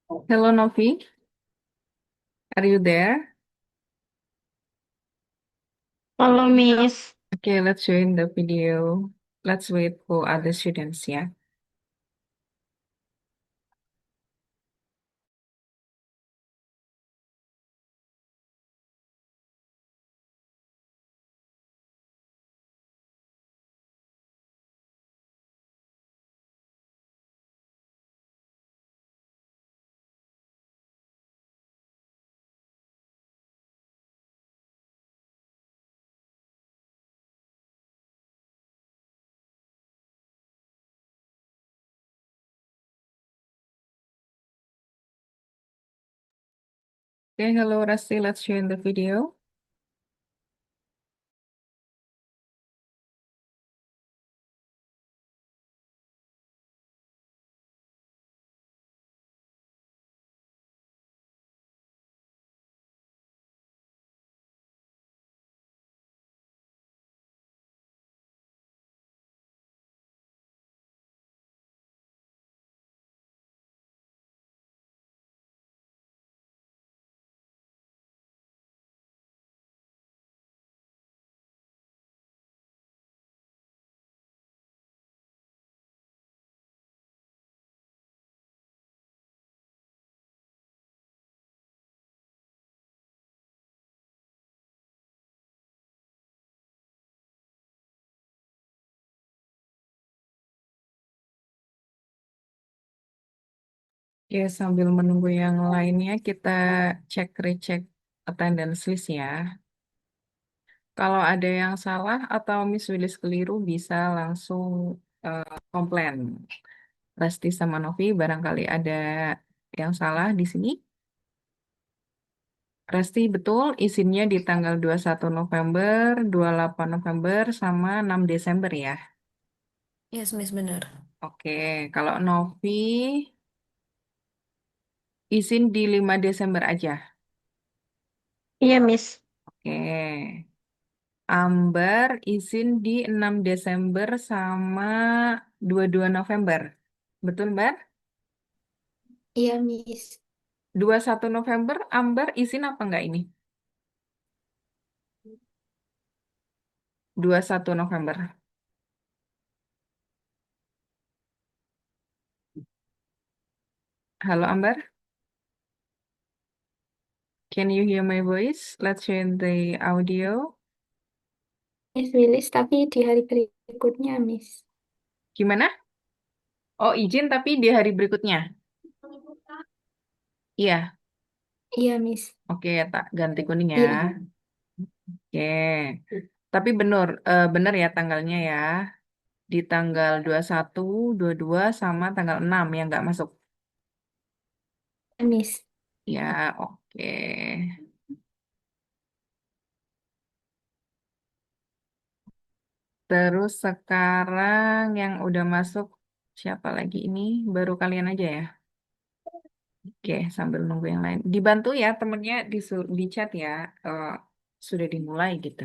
Hello Novi, are you there? Halo Miss, Okay, let's join the video. Let's wait for other students ya. Okay, hello Rasti, let's join the video. Oke, sambil menunggu yang lainnya, kita cek recheck attendance list ya. Kalau ada yang salah atau Miss Willis keliru, bisa langsung komplain. Rasti sama Novi, barangkali ada yang salah di sini. Rasti betul, izinnya di tanggal 21 November, 28 November, sama 6 Desember ya. yes Miss benar. Oke, kalau Novi izin di 5 Desember aja. Iya Miss, Oke. Ambar izin di 6 Desember sama 22 November. Betul, Mbak? iya Miss. 21 November, Ambar izin apa enggak ini? 21 November. Halo, Ambar. Can you hear my voice? Let's change the audio. Miss Willis, tapi di hari berikutnya Miss. Gimana? Oh, izin tapi di hari berikutnya. Iya. Iya Miss. Oke, tak ganti kuning ya. Iya, Oke. Tapi benar ya tanggalnya ya. Di tanggal 21, 22 sama tanggal 6 yang nggak masuk. Miss. Ya, oke. Terus sekarang yang udah masuk siapa lagi ini? Baru kalian aja ya. Oke, sambil nunggu yang lain. Dibantu ya temennya di chat ya. eh, sudah dimulai gitu.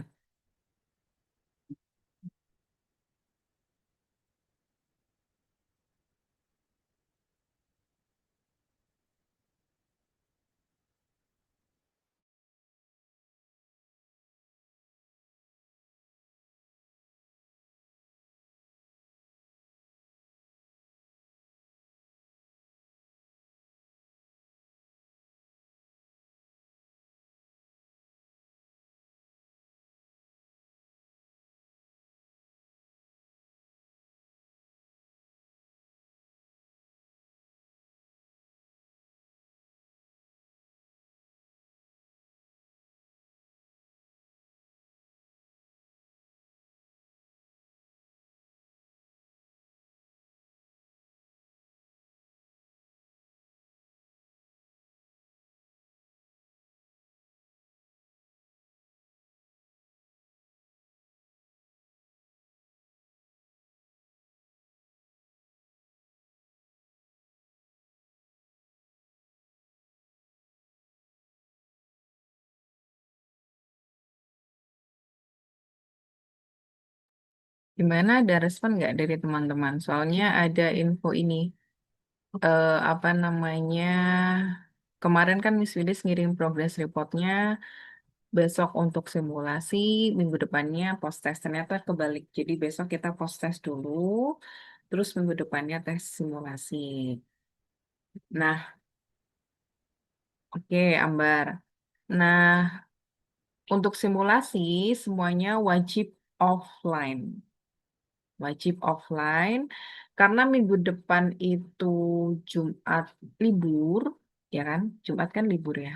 Gimana ada respon nggak dari teman-teman? Soalnya ada info ini. Apa namanya? Kemarin kan Miss Willis ngirim progress reportnya, besok untuk simulasi, minggu depannya post test. Ternyata kebalik. Jadi besok kita post test dulu, terus minggu depannya tes simulasi. Nah, oke, Ambar. Nah, untuk simulasi semuanya wajib offline. Wajib offline karena minggu depan itu Jumat libur, ya kan? Jumat kan libur ya.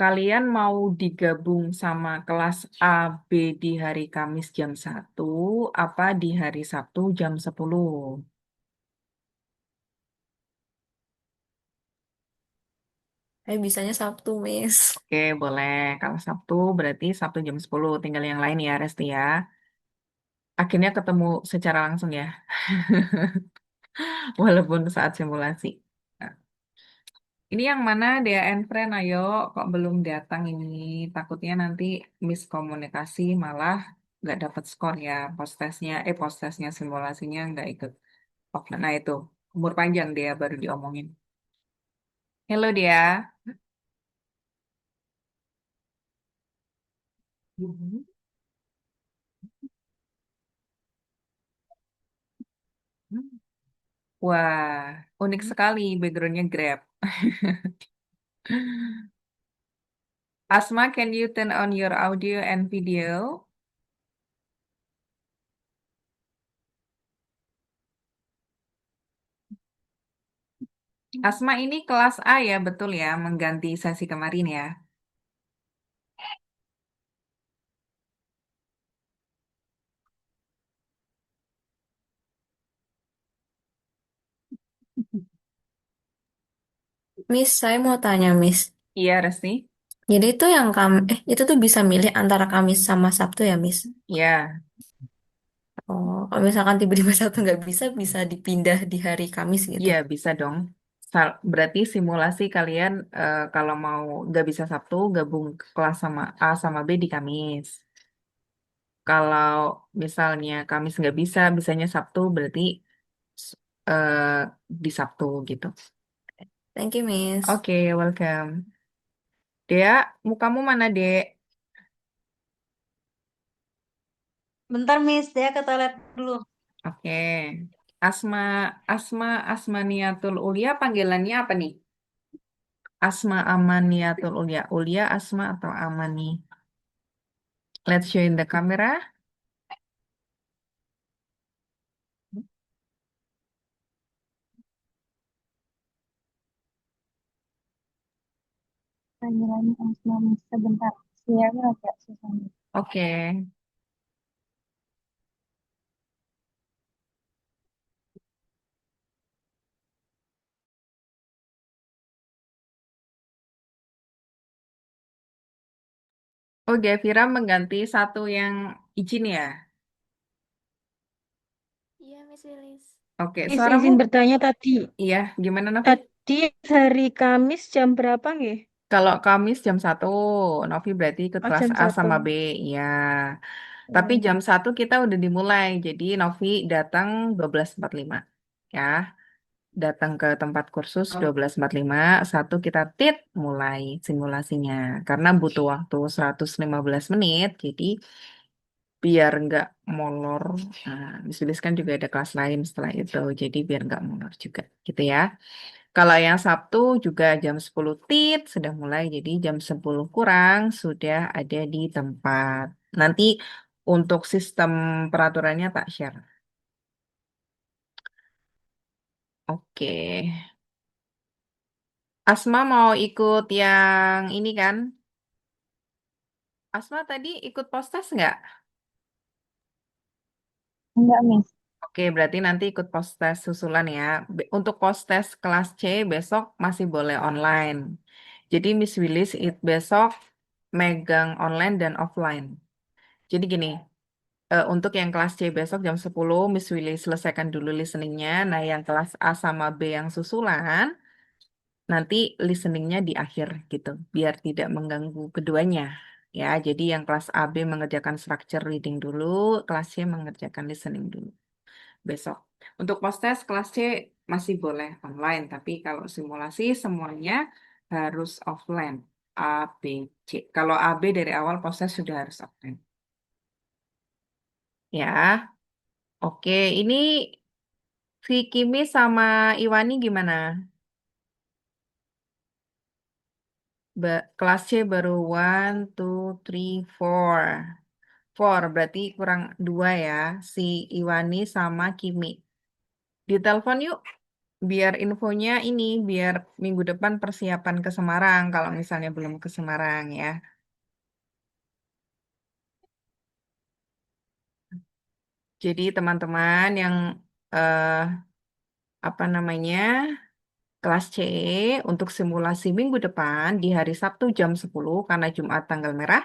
Kalian mau digabung sama kelas A, B di hari Kamis jam 1, apa di hari Sabtu jam 10? Bisanya Sabtu, Miss. Oke, boleh. Kalau Sabtu berarti Sabtu jam 10. Tinggal yang lain ya, Resti ya. Akhirnya ketemu secara langsung ya, walaupun saat simulasi. Nah, ini yang mana, Dea and Friend? Ayo, kok belum datang ini? Takutnya nanti miskomunikasi malah nggak dapat skor ya. Post testnya simulasinya nggak ikut. Oh, nah itu umur panjang dia baru diomongin. Halo dia. Wah, unik sekali backgroundnya Grab. Asma, can you turn on your audio and video? Asma ini kelas A ya, betul ya, mengganti sesi kemarin ya. Miss, saya mau tanya, Miss. Iya, Resti. Jadi itu yang itu tuh bisa milih antara Kamis sama Sabtu ya, Miss? Ya, Oh, kalau misalkan tiba-tiba Sabtu nggak bisa, bisa dipindah di hari Kamis gitu. iya bisa dong. Berarti simulasi kalian kalau mau nggak bisa Sabtu, gabung kelas sama A sama B di Kamis. Kalau misalnya Kamis nggak bisa, bisanya Sabtu, berarti s- eh, di Sabtu gitu. Thank you, Miss. Oke, welcome. Dea, mukamu mana, Dek? Bentar, Miss, dia ke toilet dulu. Oke. Asma, Asmaniatul Ulia panggilannya apa nih? Asma Amaniatul Ulia. Ulia, Asma atau Amani? Let's show in the camera. Panggilannya Asma, Miss. Sebentar. Siapa agak susah. Oke. Oh, Devira mengganti satu yang izin ya. Iya, Miss Wilis. Oke, Is suaramu izin bertanya tadi. iya. Gimana, Novi? Tadi hari Kamis jam berapa nggih? Kalau Kamis jam 1, Novi berarti ikut Oh kelas jam A satu. sama B. Ya. Tapi Hmm. jam 1 kita udah dimulai. Jadi Novi datang 12.45. Ya. Datang ke tempat kursus 12.45, 1 kita mulai simulasinya. Karena butuh waktu 115 menit, jadi biar nggak molor. Nah, Miss Wilis kan juga ada kelas lain setelah itu, jadi biar nggak molor juga, gitu ya. Kalau yang Sabtu juga jam 10 sudah mulai, jadi jam 10 kurang sudah ada di tempat. Nanti untuk sistem peraturannya tak share. Oke. Asma mau ikut yang ini kan? Asma tadi ikut postas nggak? Enggak, Miss. Oke, berarti nanti ikut postas susulan ya. Untuk postas kelas C besok masih boleh online. Jadi Miss Willis besok megang online dan offline. Jadi gini, untuk yang kelas C besok jam 10, Miss Willis selesaikan dulu listeningnya. Nah, yang kelas A sama B yang susulan, nanti listeningnya di akhir gitu, biar tidak mengganggu keduanya. Ya, jadi yang kelas A B mengerjakan structure reading dulu, kelas C mengerjakan listening dulu besok. Untuk post-test kelas C masih boleh online, tapi kalau simulasi semuanya harus offline. A, B, C. Kalau A, B dari awal post-test sudah harus offline. Ya, oke. Ini si Kimi sama Iwani gimana? Kelas C baru one, two, three, four. Four, berarti kurang dua ya. Si Iwani sama Kimi. Ditelepon yuk, biar infonya ini, biar minggu depan persiapan ke Semarang, kalau misalnya belum ke Semarang ya. Jadi teman-teman yang eh, apa namanya kelas C untuk simulasi minggu depan di hari Sabtu jam 10 karena Jumat tanggal merah,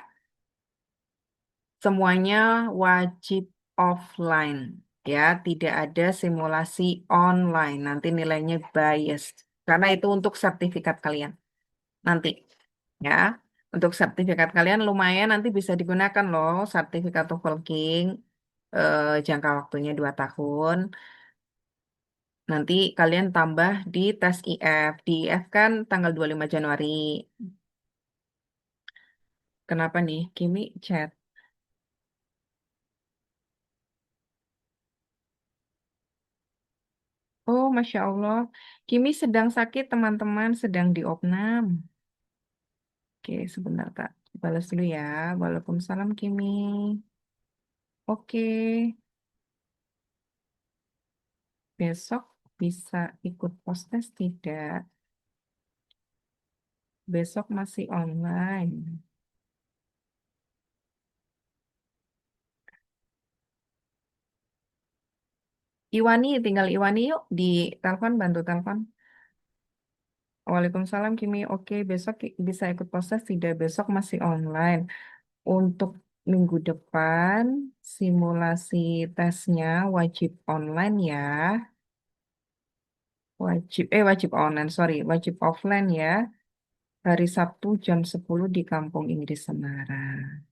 semuanya wajib offline ya, tidak ada simulasi online. Nanti nilainya biased karena itu untuk sertifikat kalian nanti ya. Untuk sertifikat kalian lumayan nanti bisa digunakan loh sertifikat TOEFL King jangka waktunya 2 tahun. Nanti kalian tambah di tes IF. Di IF kan tanggal 25 Januari. Kenapa nih? Kimi chat. Oh, Masya Allah. Kimi sedang sakit, teman-teman. Sedang diopnam. Oke, sebentar, Kak. Balas dulu ya. Waalaikumsalam, Kimi. Oke, besok bisa ikut postes tidak? Besok masih online. Iwani, tinggal Iwani yuk. Di telepon, bantu telepon. Waalaikumsalam, Kimi. Oke, besok bisa ikut postes tidak? Besok masih online. Untuk minggu depan, simulasi tesnya wajib online ya. Wajib online, sorry. Wajib offline ya. Hari Sabtu jam 10 di Kampung Inggris Semarang.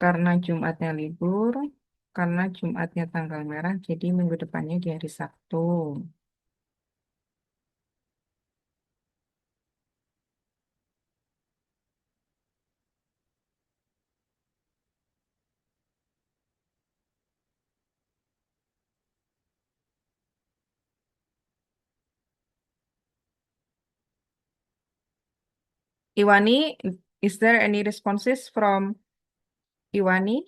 Karena Jumatnya libur, karena Jumatnya tanggal merah, jadi minggu depannya di hari Sabtu. Iwani, is there any responses from Iwani?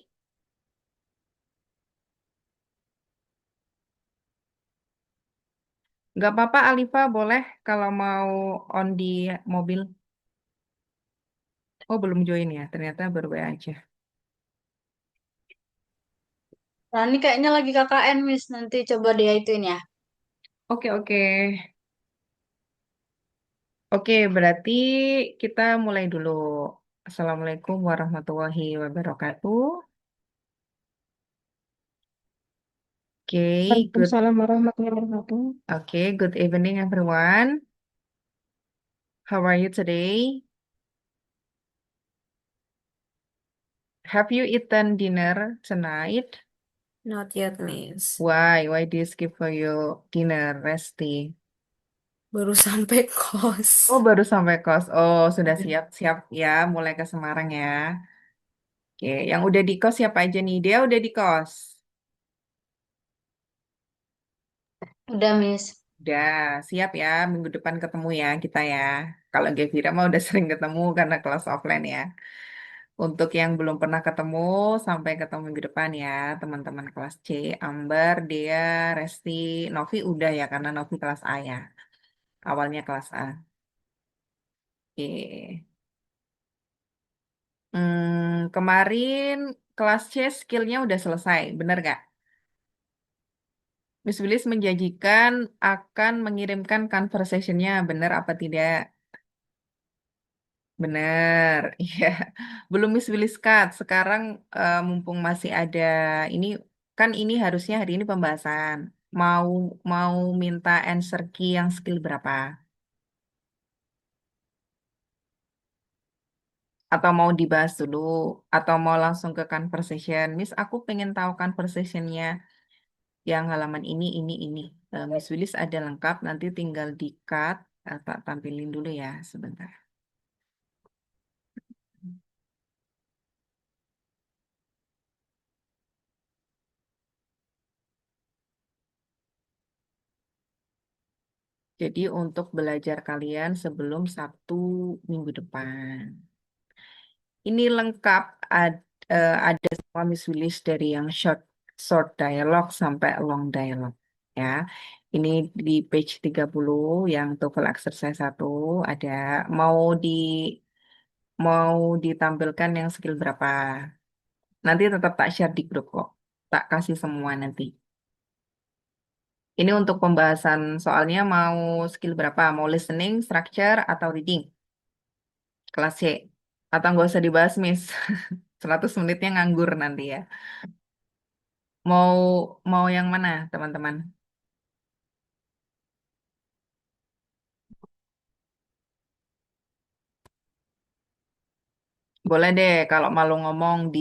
Nggak apa-apa, Alifa boleh kalau mau on di mobil. Oh, belum join ya, ternyata baru WA aja. Nah, ini kayaknya lagi KKN, Miss. Nanti coba dia ituin ya. Oke, oke. Oke, berarti kita mulai dulu. Assalamualaikum warahmatullahi wabarakatuh. Oke, good. Waalaikumsalam warahmatullahi wabarakatuh. Okay, good evening, everyone. How are you today? Have you eaten dinner tonight? Not yet, Miss. Why? Why do you skip for your dinner, Resti? Baru sampai kos. Oh, baru sampai kos. Oh, sudah siap-siap ya, mulai ke Semarang ya. Oke, yang udah di kos siapa aja nih? Dia udah di kos. Udah, Miss. Udah, siap ya. Minggu depan ketemu ya kita ya. Kalau Gevira mah udah sering ketemu karena kelas offline ya. Untuk yang belum pernah ketemu, sampai ketemu minggu depan ya, teman-teman kelas C. Amber, Dea, Resti, Novi udah ya, karena Novi kelas A ya. Awalnya kelas A. Oke. Kemarin kelas C skillnya udah selesai, bener gak? Miss Willis menjanjikan akan mengirimkan conversationnya, bener apa tidak? Bener, iya. Belum Miss Willis Cut. Sekarang mumpung masih ada ini, kan ini harusnya hari ini pembahasan. Mau mau minta answer key yang skill berapa? Atau mau dibahas dulu? Atau mau langsung ke conversation? Miss, aku pengen tahu conversationnya yang halaman ini. Miss Willis ada lengkap, nanti tinggal di-cut. Tak tampilin dulu ya, sebentar. Jadi untuk belajar kalian sebelum Sabtu minggu depan. Ini lengkap ada semua Miss Willis dari yang short short dialog sampai long dialog ya. Ini di page 30 yang TOEFL exercise 1 ada mau di mau ditampilkan yang skill berapa. Nanti tetap tak share di grup kok. Tak kasih semua nanti. Ini untuk pembahasan soalnya mau skill berapa? Mau listening, structure, atau reading? Kelas C. Atau nggak usah dibahas, Miss. 100 menitnya nganggur nanti ya. Mau mau yang mana, teman-teman? Boleh deh kalau malu ngomong di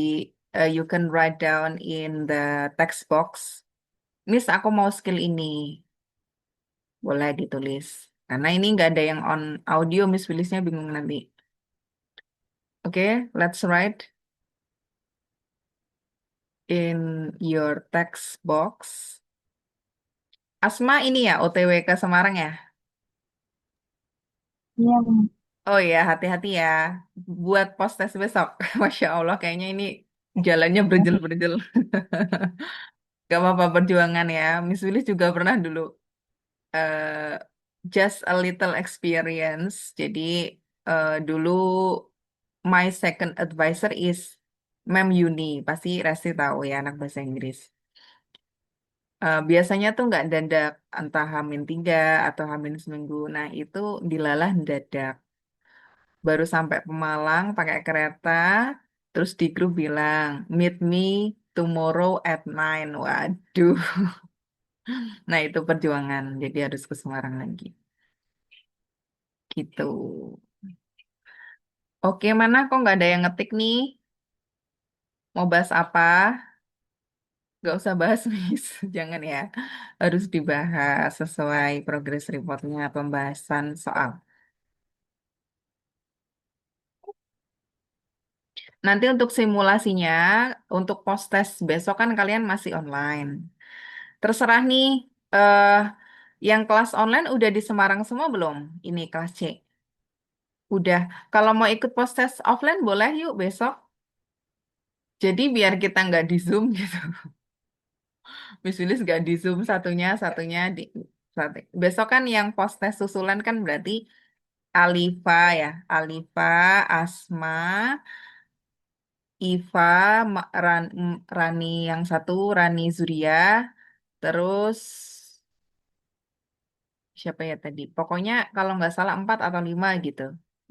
you can write down in the text box. Miss, aku mau skill ini. Boleh ditulis. Karena ini nggak ada yang on audio, Miss Willisnya bingung nanti. Oke, let's write in your text box. Asma ini ya, OTW ke Semarang ya? Iya, Miss. Oh iya, hati-hati ya. Buat post test besok. Masya Allah, kayaknya ini jalannya berjel-berjel. Gak apa-apa perjuangan ya. Miss Willis juga pernah dulu eh, just a little experience. Jadi dulu my second advisor is Mem Yuni. Pasti Resti tahu ya anak bahasa Inggris. Biasanya tuh nggak dadak entah H-3 atau H-1. Nah itu dilalah dadak. Baru sampai Pemalang pakai kereta. Terus di grup bilang, meet me tomorrow at 9. Waduh. Nah, itu perjuangan. Jadi harus ke Semarang lagi. Gitu. Oke, mana kok nggak ada yang ngetik nih? Mau bahas apa? Nggak usah bahas, Miss. Jangan ya. Harus dibahas sesuai progress reportnya pembahasan soal. Nanti untuk simulasinya, untuk post test besok kan kalian masih online. Terserah nih, eh yang kelas online udah di Semarang semua belum? Ini kelas C. Udah. Kalau mau ikut post test offline boleh yuk besok. Jadi biar kita nggak di Zoom gitu. Miss Willis nggak di Zoom satunya di besok kan yang post test susulan kan berarti Alifa ya, Alifa, Asma, Iva, Rani yang satu, Rani Zuria, terus siapa ya tadi? Pokoknya kalau nggak salah 4 atau 5 gitu.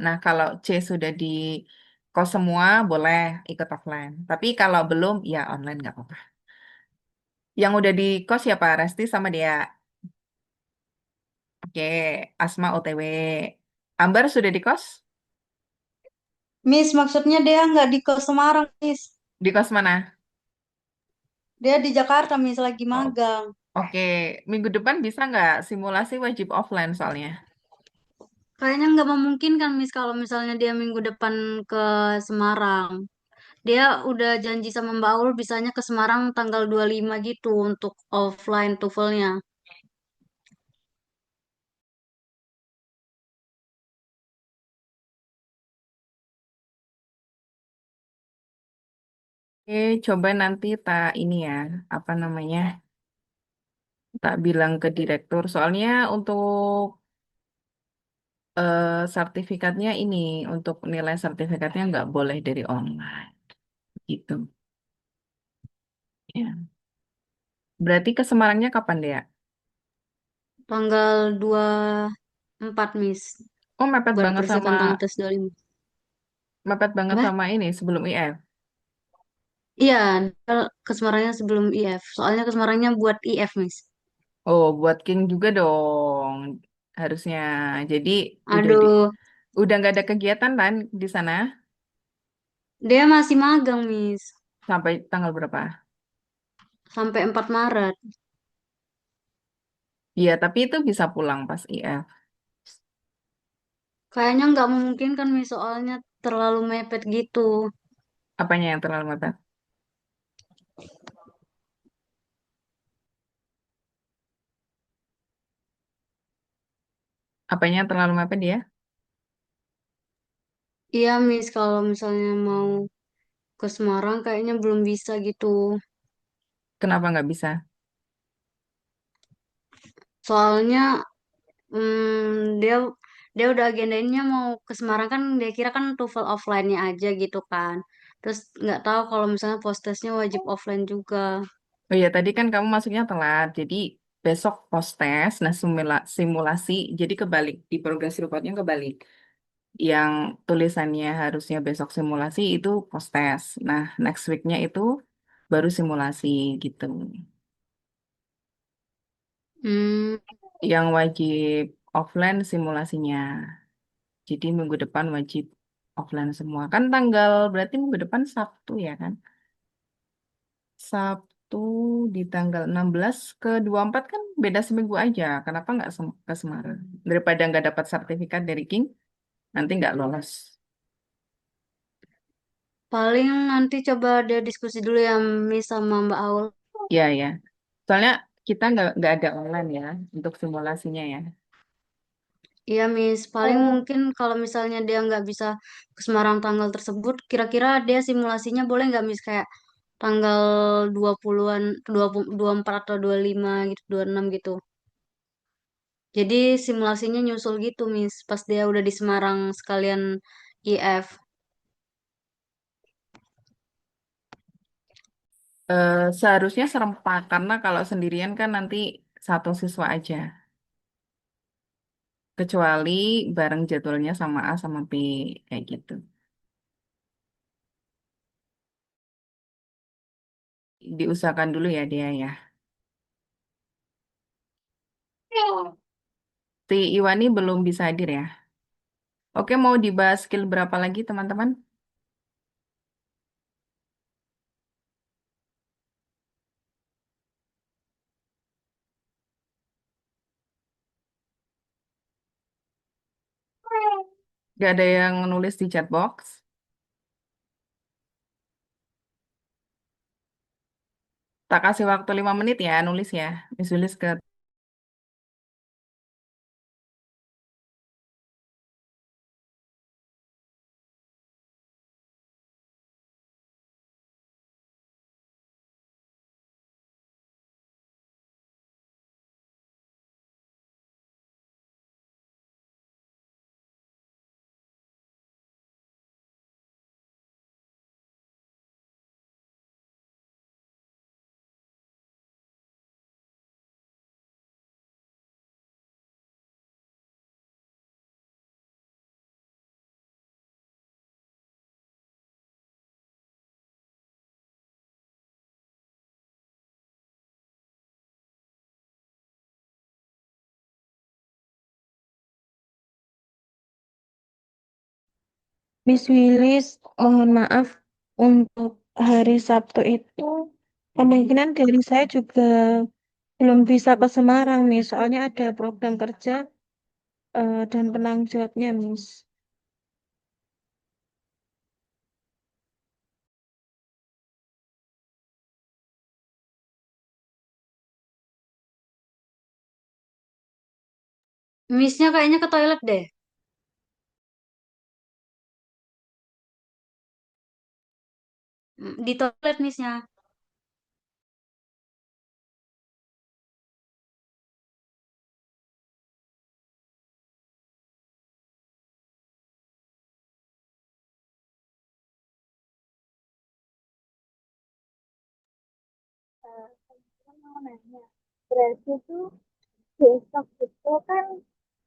Nah kalau C sudah di kos semua boleh ikut offline. Tapi kalau belum ya online nggak apa-apa. Yang udah di kos siapa? Resti sama dia. Oke, Asma OTW. Ambar sudah di kos? Miss, maksudnya dia nggak di ke Semarang, Miss. Di kos mana? Dia di Jakarta, Miss, lagi Oh, magang. oke, minggu depan bisa nggak simulasi wajib offline soalnya? Kayaknya nggak memungkinkan, Miss, kalau misalnya dia minggu depan ke Semarang. Dia udah janji sama Mbak Aul bisanya ke Semarang tanggal 25 gitu untuk offline TOEFL-nya. Oke, coba nanti tak ini ya, apa namanya, tak bilang ke direktur. Soalnya untuk sertifikatnya ini, untuk nilai sertifikatnya nggak boleh dari online, gitu. Ya. Berarti ke Semarangnya kapan dia? Tanggal 24, Miss. Oh, Buat persiapan tanggal tes 25. mepet banget Apa? sama ini sebelum IF. Iya, dia ke Semarangnya sebelum IF. Soalnya ke Semarangnya buat IF, Miss. Oh, buat King juga dong. Harusnya. Jadi Aduh, udah nggak ada kegiatan kan di sana dia masih magang, Miss. sampai tanggal berapa? Sampai 4 Maret. Iya, tapi itu bisa pulang pas IF. Kayaknya nggak memungkinkan, Miss, soalnya terlalu mepet gitu. Apanya yang terlalu mepet? Apanya yang terlalu mepet dia? Iya, Miss, kalau misalnya mau ke Semarang kayaknya belum bisa gitu. Kenapa nggak bisa? Soalnya dia dia udah agendainnya mau ke Semarang kan dia kira kan TOEFL offline-nya aja gitu kan. Terus nggak tahu kalau misalnya post-testnya wajib offline juga. Oh iya, tadi kan kamu masuknya telat. Jadi besok post test, nah simulasi. Jadi kebalik, di progress reportnya kebalik. Yang tulisannya harusnya besok simulasi itu post test. Nah, next week-nya itu baru simulasi gitu. Hmm, Yang wajib offline simulasinya. Jadi minggu depan wajib offline semua. Kan tanggal berarti minggu depan Sabtu ya kan? Sabtu di tanggal 16 ke 24 kan beda seminggu aja. Kenapa nggak ke Semarang? Daripada nggak dapat sertifikat dari King, nanti nggak lolos. paling nanti coba dia diskusi dulu ya Miss sama Mbak Aul. Ya, ya. Soalnya kita nggak ada online ya untuk simulasinya ya. Iya Miss, paling mungkin kalau misalnya dia nggak bisa ke Semarang tanggal tersebut, kira-kira dia simulasinya boleh nggak Miss kayak tanggal 20-an, 24 atau 25 gitu, 26 gitu. Jadi simulasinya nyusul gitu, Miss. Pas dia udah di Semarang sekalian IF. Seharusnya serempak karena kalau sendirian kan nanti satu siswa aja. Kecuali bareng jadwalnya sama A sama B kayak gitu. Diusahakan dulu ya dia ya. Si Iwani belum bisa hadir ya. Oke, mau dibahas skill berapa lagi teman-teman? Gak ada yang nulis di chat box. Tak kasih waktu 5 menit ya nulis ya. Tulis ke Miss Willis, mohon maaf untuk hari Sabtu itu kemungkinan dari saya juga belum bisa ke Semarang, Miss. Soalnya ada program kerja dan penanggung jawabnya, Miss. Missnya kayaknya ke toilet deh. Di toilet Missnya. Saya mau nanya, berarti tuh besok itu kan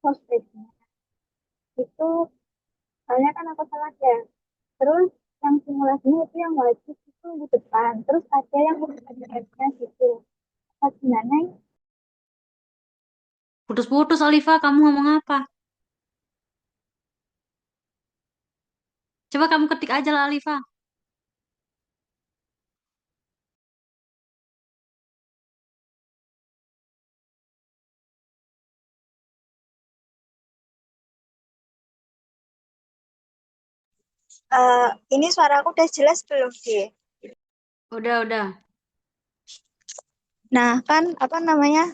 hospitnya itu soalnya kan aku salah ya. Terus yang simulasinya itu yang wajib itu di depan. Terus ada yang harus ada nya gitu. Apa gimana? Putus-putus, Alifa, kamu ngomong apa? Coba kamu ketik aja lah, Alifa. Ini suara aku udah jelas belum sih? Udah. Nah, kan apa namanya?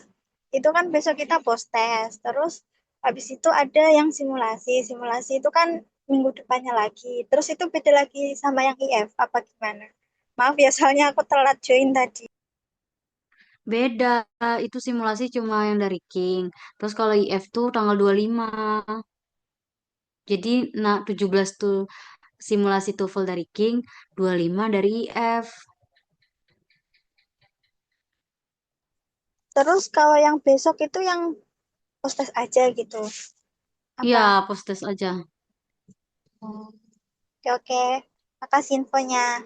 Itu kan besok kita post test. Terus habis itu ada yang simulasi. Simulasi itu kan minggu depannya lagi. Terus itu beda lagi sama yang IF apa gimana? Maaf ya, soalnya aku telat join tadi. Beda, itu simulasi cuma yang dari King. Terus kalau IF tuh tanggal 25. Jadi, nah 17 tuh simulasi TOEFL dari King, 25 dari IF. Terus kalau yang besok itu yang post test aja gitu. Iya, Apa? postes aja. Oh, oke, oke. Makasih infonya.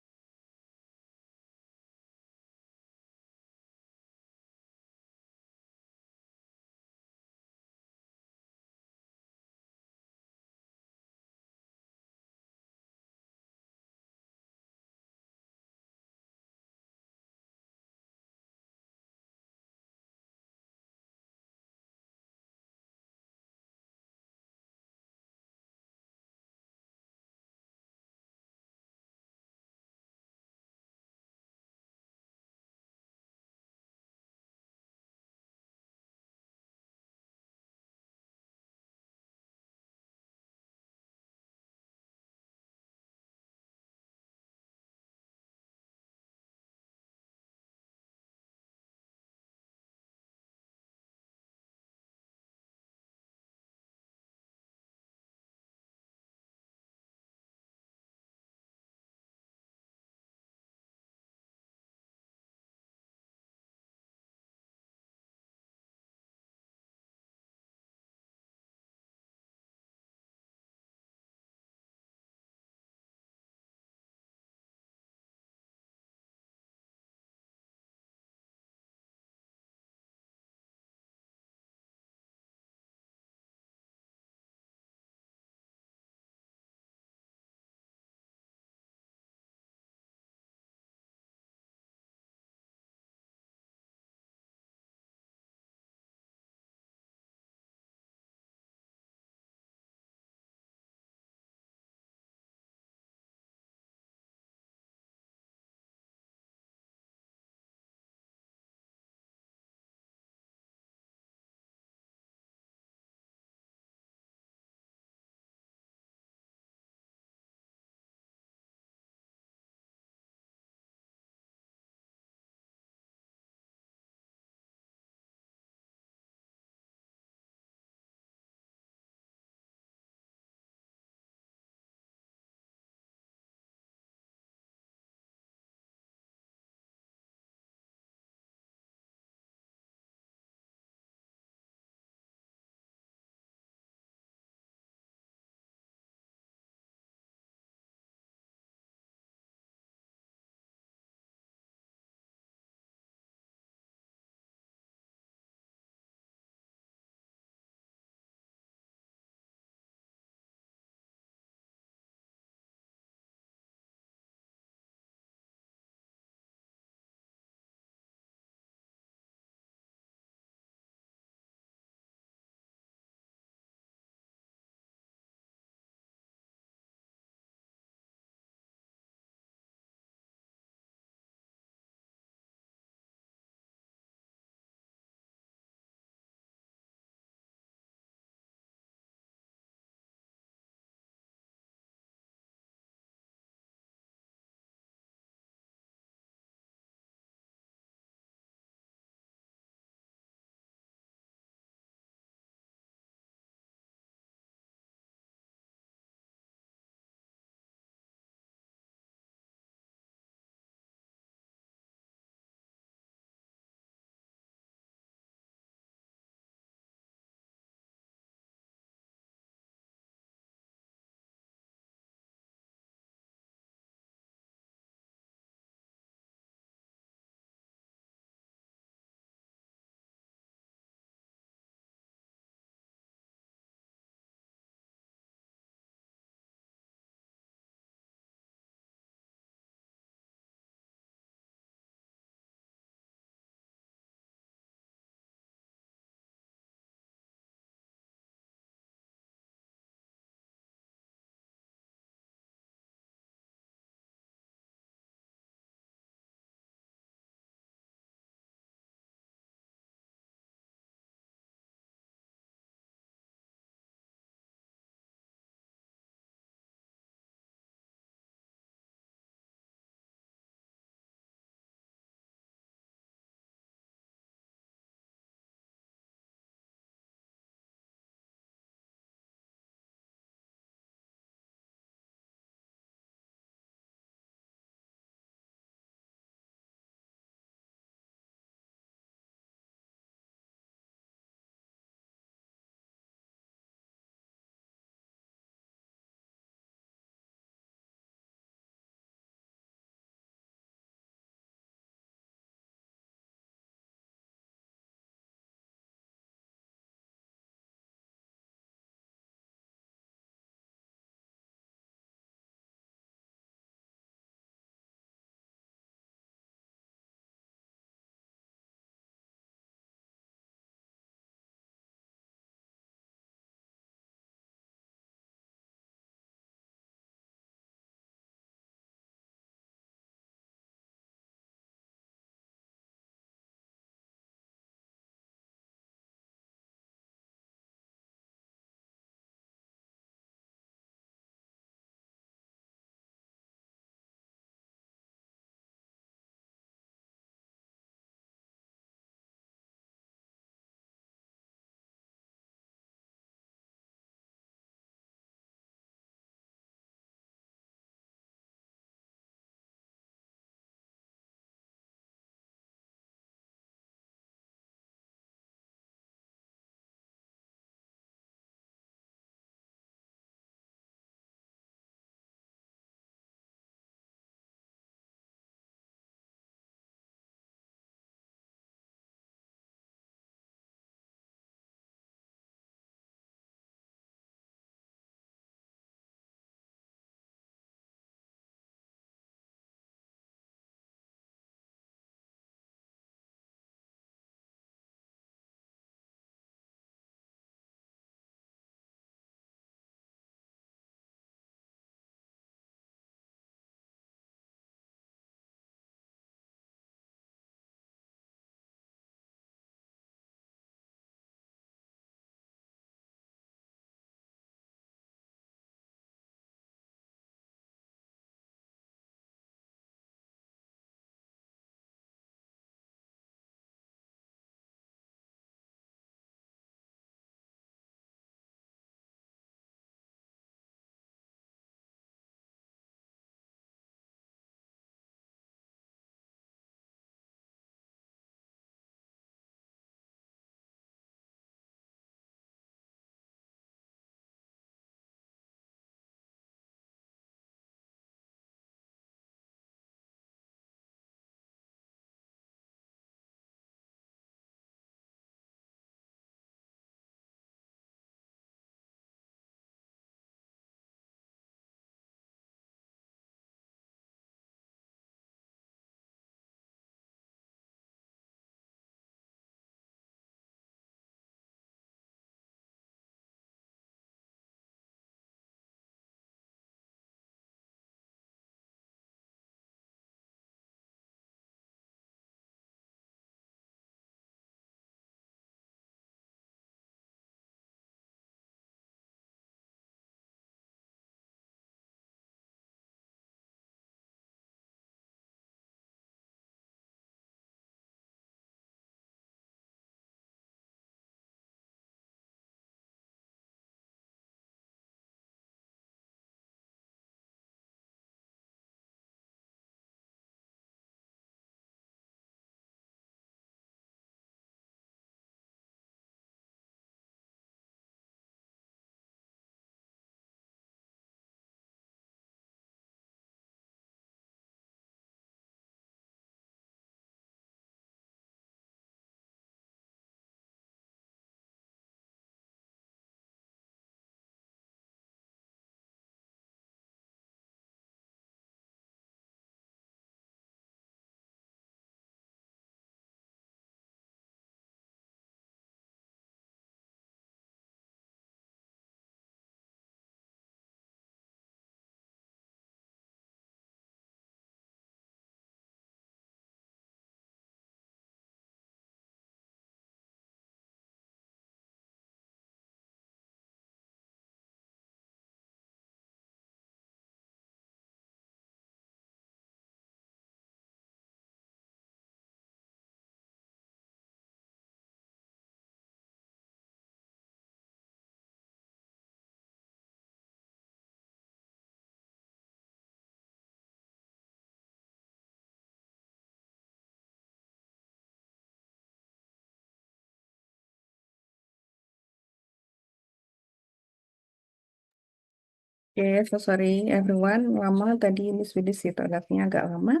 Oke, so sorry everyone. Lama tadi Miss Widis itu live-nya agak lama.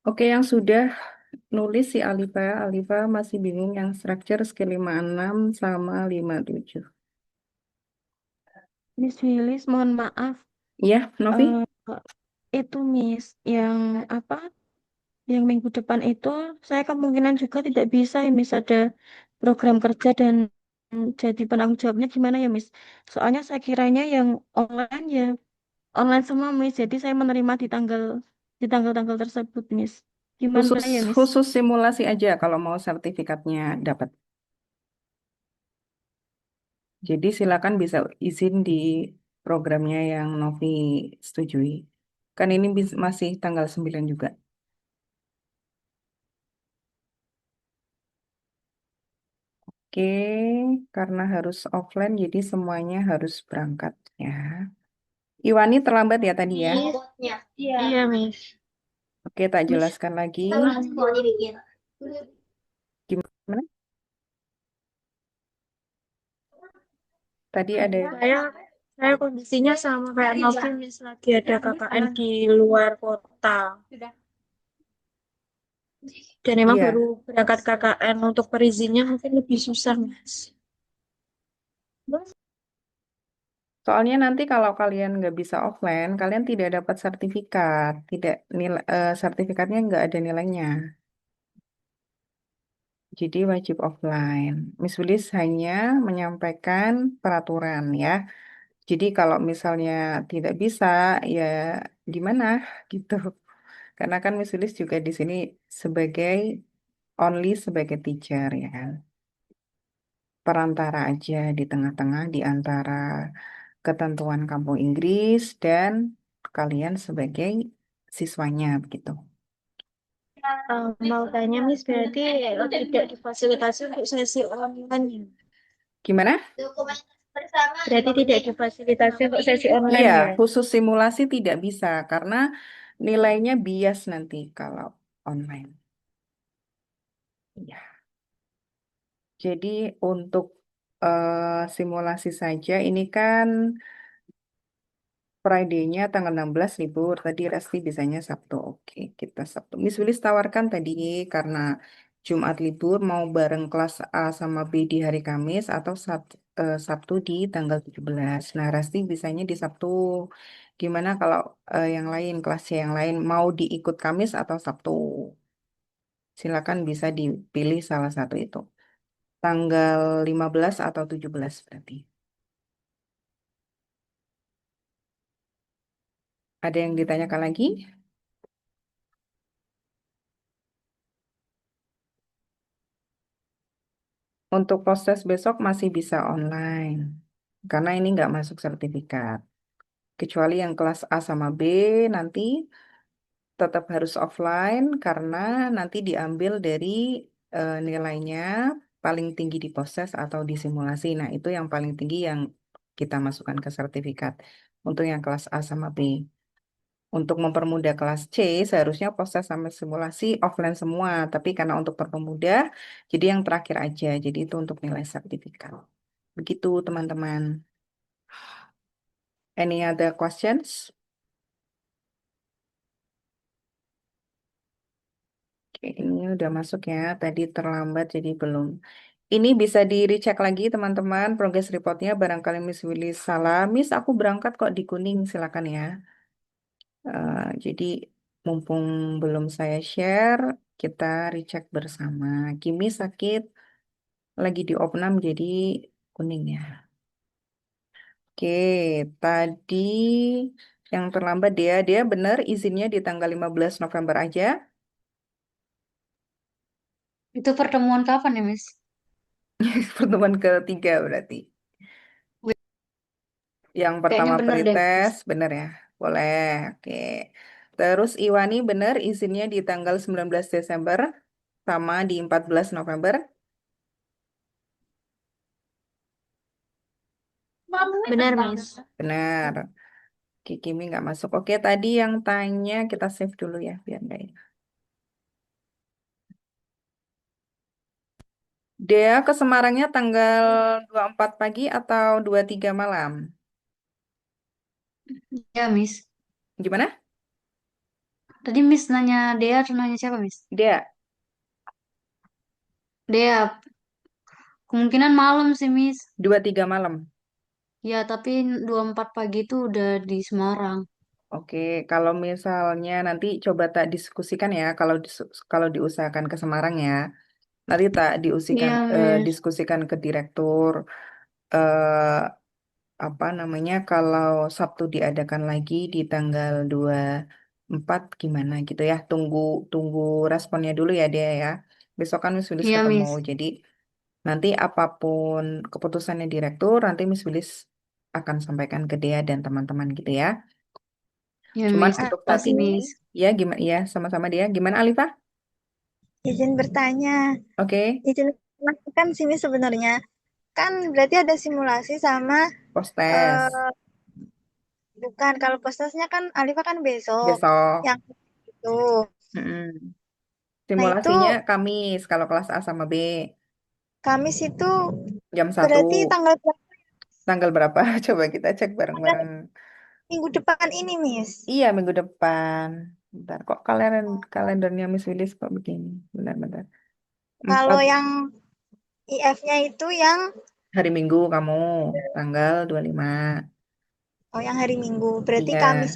Oke, yang sudah nulis si Alifa. Alifa masih bingung yang structure skill 56 sama 57. Miss Willis, mohon maaf. Iya, Novi? eh itu Miss, yang apa? Yang minggu depan itu saya kemungkinan juga tidak bisa ya Miss, ada program kerja dan jadi penanggung jawabnya gimana ya Miss? Soalnya saya kiranya yang online ya online semua Miss. Jadi saya menerima di tanggal-tanggal tersebut Miss. Gimana Khusus ya Miss? khusus simulasi aja kalau mau sertifikatnya dapat. Jadi silakan bisa izin di programnya yang Novi setujui. Kan ini masih tanggal 9 juga. Oke, karena harus offline jadi semuanya harus berangkat ya. Iwani terlambat ya tadi ya. Iya Miss. Oke, tak jelaskan lagi. Gimana? Tadi ada Saya saya kondisinya sama kayak Novi Miss, lagi ada KKN di luar kota. Dan emang iya. baru berangkat KKN, untuk perizinnya mungkin lebih susah Mas. Soalnya nanti kalau kalian nggak bisa offline, kalian tidak dapat sertifikat, tidak nilai sertifikatnya nggak ada nilainya. Jadi wajib offline. Miss Wilis hanya menyampaikan peraturan ya. Jadi kalau misalnya tidak bisa, ya gimana gitu. Karena kan Miss Wilis juga di sini sebagai only sebagai teacher ya kan. Perantara aja di tengah-tengah di antara ketentuan kampung Inggris dan kalian sebagai siswanya begitu. Mau tanya Miss, berarti tidak difasilitasi untuk sesi online ya? Gimana? Berarti tidak difasilitasi untuk sesi online Iya, ya? khusus simulasi tidak bisa karena nilainya bias nanti kalau online. Iya. Jadi untuk simulasi saja ini kan Friday-nya tanggal 16 libur. Tadi Resti bisanya Sabtu. Oke, kita Sabtu. Miss Willis tawarkan tadi karena Jumat libur mau bareng kelas A sama B di hari Kamis atau Sabtu di tanggal 17. Nah, Resti bisanya di Sabtu. Gimana kalau yang lain, kelas C yang lain mau diikut Kamis atau Sabtu? Silakan bisa dipilih salah satu itu. Tanggal 15 atau 17 berarti. Ada yang ditanyakan lagi? Untuk proses besok masih bisa online, karena ini nggak masuk sertifikat. Kecuali yang kelas A sama B nanti tetap harus offline, karena nanti diambil dari nilainya paling tinggi di proses atau di simulasi. Nah, itu yang paling tinggi yang kita masukkan ke sertifikat untuk yang kelas A sama B. Untuk mempermudah kelas C, seharusnya proses sama simulasi offline semua. Tapi karena untuk perpemudah, jadi yang terakhir aja. Jadi itu untuk nilai sertifikat. Begitu, teman-teman. Any other questions? Oke, ini udah masuk ya. Tadi terlambat, jadi belum. Ini bisa di-recheck lagi, teman-teman. Progress reportnya barangkali Miss Willy salah. Miss, aku berangkat kok di kuning. Silakan ya. Jadi mumpung belum saya share, kita recheck bersama. Kimi sakit, lagi di opnam jadi kuning ya. Oke, tadi yang terlambat dia benar izinnya di tanggal 15 November aja. Itu pertemuan kapan ya, Miss? Pertemuan ketiga berarti. Yang Kayaknya pertama bener deh, Miss. pretest, benar ya? Boleh, oke. Terus Iwani benar izinnya di tanggal 19 Desember sama di 14 November. Benar Miss. Benar. Kikimi nggak masuk. Oke, tadi yang tanya kita save dulu ya, biar nggak ini. Dea ke Semarangnya tanggal 24 pagi atau 23 malam? Ya, Miss. Gimana? Tadi Miss nanya Dea atau nanya siapa, Miss? Dia Dea, kemungkinan malam sih, Miss. 2-3 malam. Ya, tapi 24 pagi itu udah di Semarang. Oke, kalau misalnya nanti coba tak diskusikan ya, kalau diusahakan ke Semarang ya, nanti tak Iya, Miss. diskusikan ke direktur eh, apa namanya kalau Sabtu diadakan lagi di tanggal 24 gimana gitu ya. Tunggu tunggu responnya dulu ya dia ya. Besok kan Miss Willis Iya, ketemu. Miss. Jadi nanti apapun keputusannya direktur, nanti Miss Willis akan sampaikan ke dia dan teman-teman gitu ya. Iya, Cuman Miss. untuk Terima saat kasih, ini Miss. ya gimana ya sama-sama dia. Gimana Alifah? Izin bertanya, Oke, izin memastikan sini sebenarnya kan berarti ada simulasi sama postes eh, bukan kalau postasnya kan Alifa kan besok besok. yang itu. Mm-mm. Nah itu Simulasinya Kamis kalau kelas A sama B Kamis itu jam 1. berarti tanggal berapa? Tanggal berapa? Coba kita cek bareng-bareng. Minggu depan ini, Miss. Iya, minggu depan. Bentar, kok kalendernya Miss Willis kok begini? Bentar-bentar. Kalau 4 yang IF-nya itu yang hari Minggu kamu, tanggal 25. yang hari Minggu. Berarti Iya,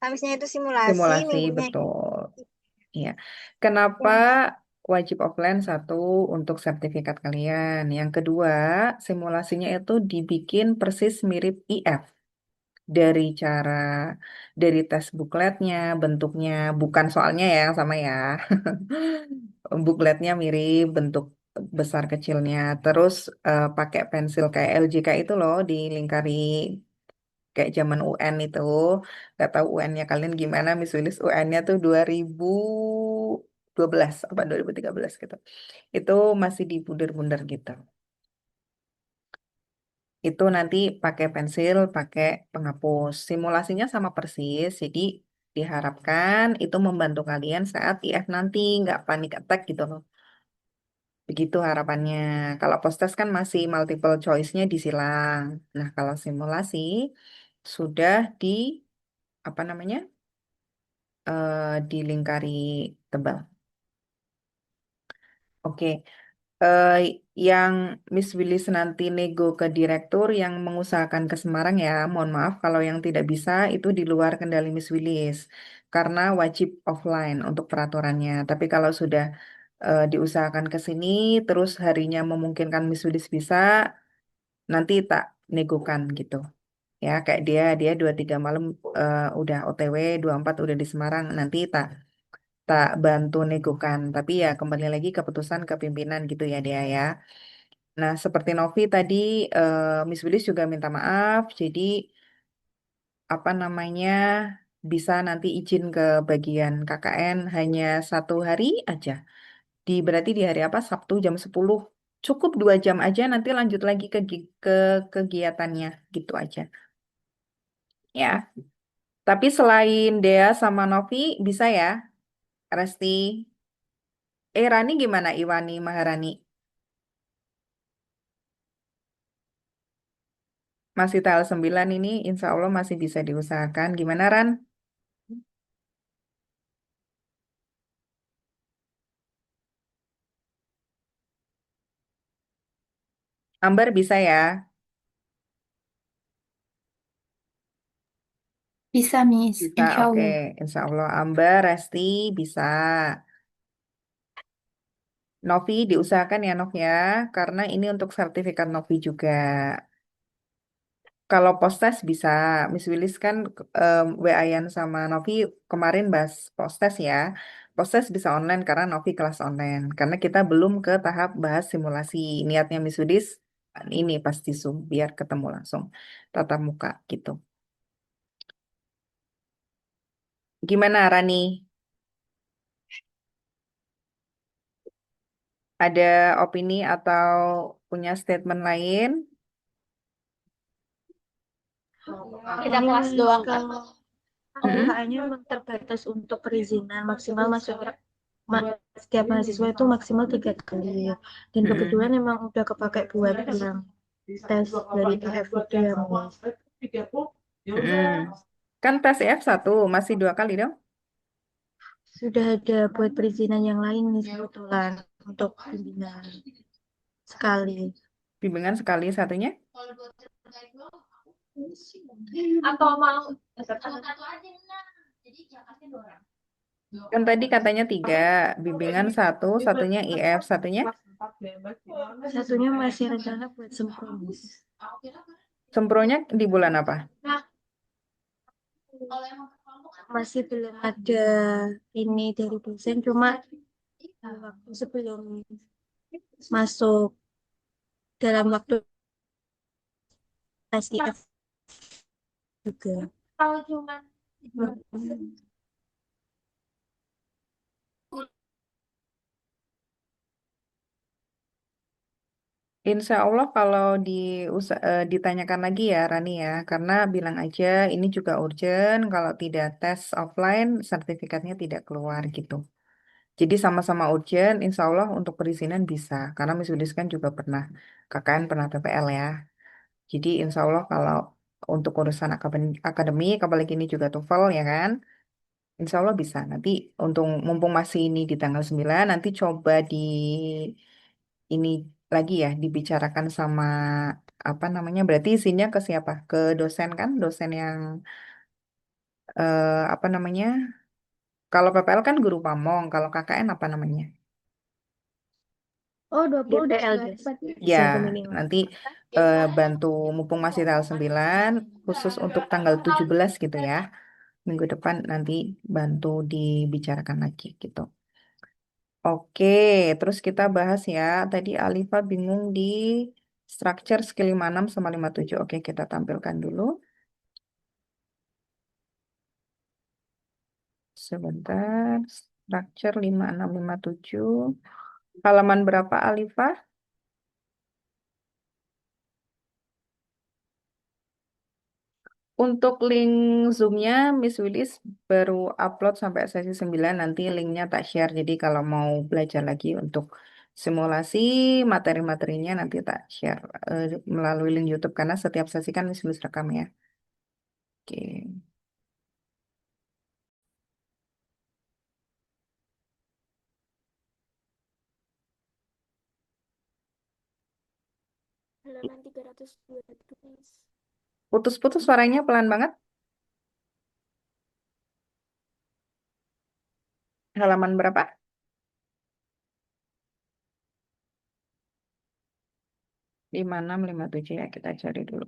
Kamisnya itu simulasi, simulasi Minggunya itu. betul. Iya. Kenapa wajib offline? Satu, untuk sertifikat kalian. Yang kedua, simulasinya itu dibikin persis mirip IF. Dari cara, dari tes bukletnya, bentuknya, bukan soalnya ya yang sama ya. Bukletnya mirip, bentuk besar kecilnya. Terus pakai pensil kayak LJK itu loh, dilingkari kayak zaman UN itu. Gak tahu UN-nya kalian gimana, Miss Willis UN-nya tuh 2012 apa 2013 gitu. Itu masih di bundar-bundar gitu. Itu nanti pakai pensil, pakai penghapus. Simulasinya sama persis, jadi diharapkan itu membantu kalian saat IF nanti, nggak panik attack gitu loh. Begitu harapannya. Kalau post-test kan masih multiple choice-nya disilang. Nah, kalau simulasi sudah di, apa namanya, dilingkari tebal. Oke. eh, yang Miss Willis nanti nego ke direktur yang mengusahakan ke Semarang ya, mohon maaf kalau yang tidak bisa itu di luar kendali Miss Willis karena wajib offline untuk peraturannya. Tapi kalau sudah diusahakan ke sini, terus harinya memungkinkan Miss Willis bisa, nanti tak negokan gitu. Ya, kayak dia 2-3 malam udah OTW, 24 udah di Semarang, nanti tak tak bantu negokan. Tapi ya kembali lagi keputusan kepimpinan gitu ya dia ya. Nah, seperti Novi tadi, Miss Willis juga minta maaf. Jadi, apa namanya, bisa nanti izin ke bagian KKN hanya 1 hari aja. Berarti di hari apa? Sabtu jam 10. Cukup 2 jam aja, nanti lanjut lagi ke kegiatannya. Gitu aja. Ya. Tapi selain Dea sama Novi, bisa ya, Resti. Rani gimana, Iwani, Maharani? Masih tanggal 9 ini, insya Allah masih bisa diusahakan. Gimana, Ran? Ambar bisa ya? Bisa, Miss. Bisa, Insya oke. Allah. Insya Allah Ambar, Resti bisa. Novi diusahakan ya, Nov ya. Karena ini untuk sertifikat Novi juga. Kalau postes bisa. Miss Willis kan WA-an sama Novi kemarin bahas postes ya. Postes bisa online karena Novi kelas online. Karena kita belum ke tahap bahas simulasi. Niatnya Miss Willis ini pasti Zoom biar ketemu langsung tatap muka gitu. Gimana Rani? Ada opini atau punya statement lain? Kita kelas doang kan. Mm-mm. KUKN-nya memang terbatas untuk perizinan maksimal masuk setiap mahasiswa itu maksimal 3 kali. Dan kebetulan Mm-mm. emang udah kepakai buat yang tes dari PF itu ya, Mas. Mm-mm. Kan tes IF 1 masih 2 kali dong. Sudah ada buat perizinan yang lain nih kebetulan untuk bimbingan sekali. Bimbingan sekali satunya. Atau mau Kan tadi katanya 3. Bimbingan 1, satunya IF, satunya satunya masih rencana buat sempurna. sempronya di bulan apa? Masih belum ada ini dari dosen, cuma waktu sebelum masuk dalam waktu tes IF juga. Kalau cuma Insya Allah kalau ditanyakan lagi ya Rani ya, karena bilang aja ini juga urgent, kalau tidak tes offline sertifikatnya tidak keluar gitu. Jadi sama-sama urgent, insya Allah untuk perizinan bisa, karena Miss Wilis kan juga pernah KKN, pernah PPL ya. Jadi insya Allah kalau untuk urusan akademik, apalagi ini juga TOEFL ya kan, insya Allah bisa. Nanti untuk mumpung masih ini di tanggal 9, nanti coba ini lagi ya dibicarakan sama apa namanya, berarti isinya ke siapa? Ke dosen kan? Dosen yang apa namanya? Kalau PPL kan guru pamong, kalau KKN apa namanya? oh 20 udah selesai. Ya, Bisa pemilihan. nanti bantu mumpung masih tanggal 9 khusus untuk tanggal 17 gitu ya. Minggu depan nanti bantu dibicarakan lagi gitu. Oke, terus kita bahas ya. Tadi Alifa bingung di structure skill 56 sama 57. Oke, kita tampilkan dulu. Sebentar. Structure 5657. Halaman berapa Alifa? Untuk link Zoom-nya, Miss Willis baru upload sampai sesi 9. Nanti linknya tak share. Jadi kalau mau belajar lagi untuk simulasi materi-materinya nanti tak share melalui link YouTube. Karena setiap sesi kan Miss Willis rekam ya. Oke. Halaman 322. Putus-putus suaranya pelan banget. Halaman berapa? 5657 ya, kita cari dulu.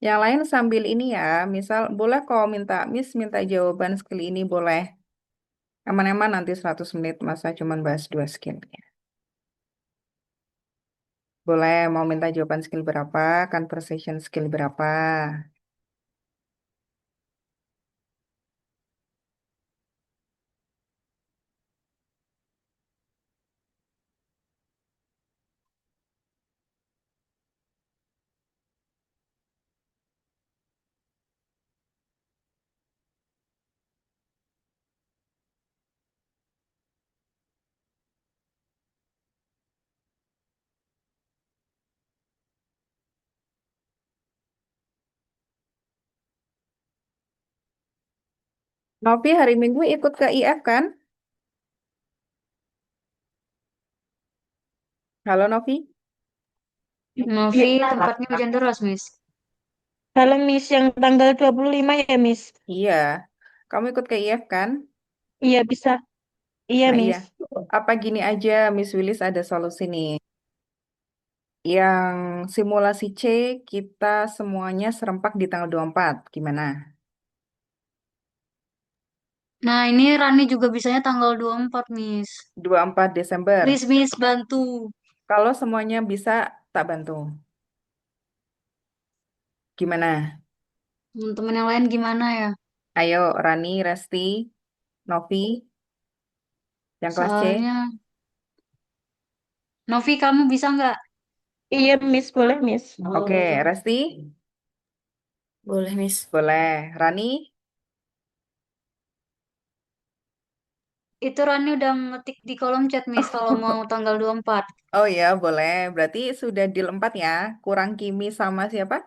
Yang lain sambil ini ya, misal boleh kok minta jawaban skill ini boleh. Aman-aman nanti 100 menit, masa cuman bahas 2 skill. Boleh mau minta jawaban skill berapa, conversation skill berapa. Novi hari Minggu ikut ke IF kan? Halo Novi? Novi tempatnya hujan deras, Miss. Kalau Miss yang tanggal 25 ya, Miss? Iya. Kamu ikut ke IF kan? Iya, bisa. Iya, Nah iya. Miss. Apa gini aja, Miss Willis ada solusi nih. Yang simulasi C kita semuanya serempak di tanggal 24. Gimana? Nah, ini Rani juga bisanya tanggal 24, Miss. 24 Desember. Please, Miss, bantu. Kalau semuanya bisa, tak bantu. Gimana? Teman-teman yang lain gimana ya? Ayo, Rani, Resti, Novi, yang kelas C. Soalnya, Novi, kamu bisa nggak? Iya, Miss. Boleh, Miss. Oke, Resti, Boleh, Miss. boleh. Rani, Itu Rani udah ngetik di kolom chat, Miss, kalau mau tanggal 24. Oh ya, boleh. Berarti sudah deal 4 ya. Kurang Kimi sama siapa?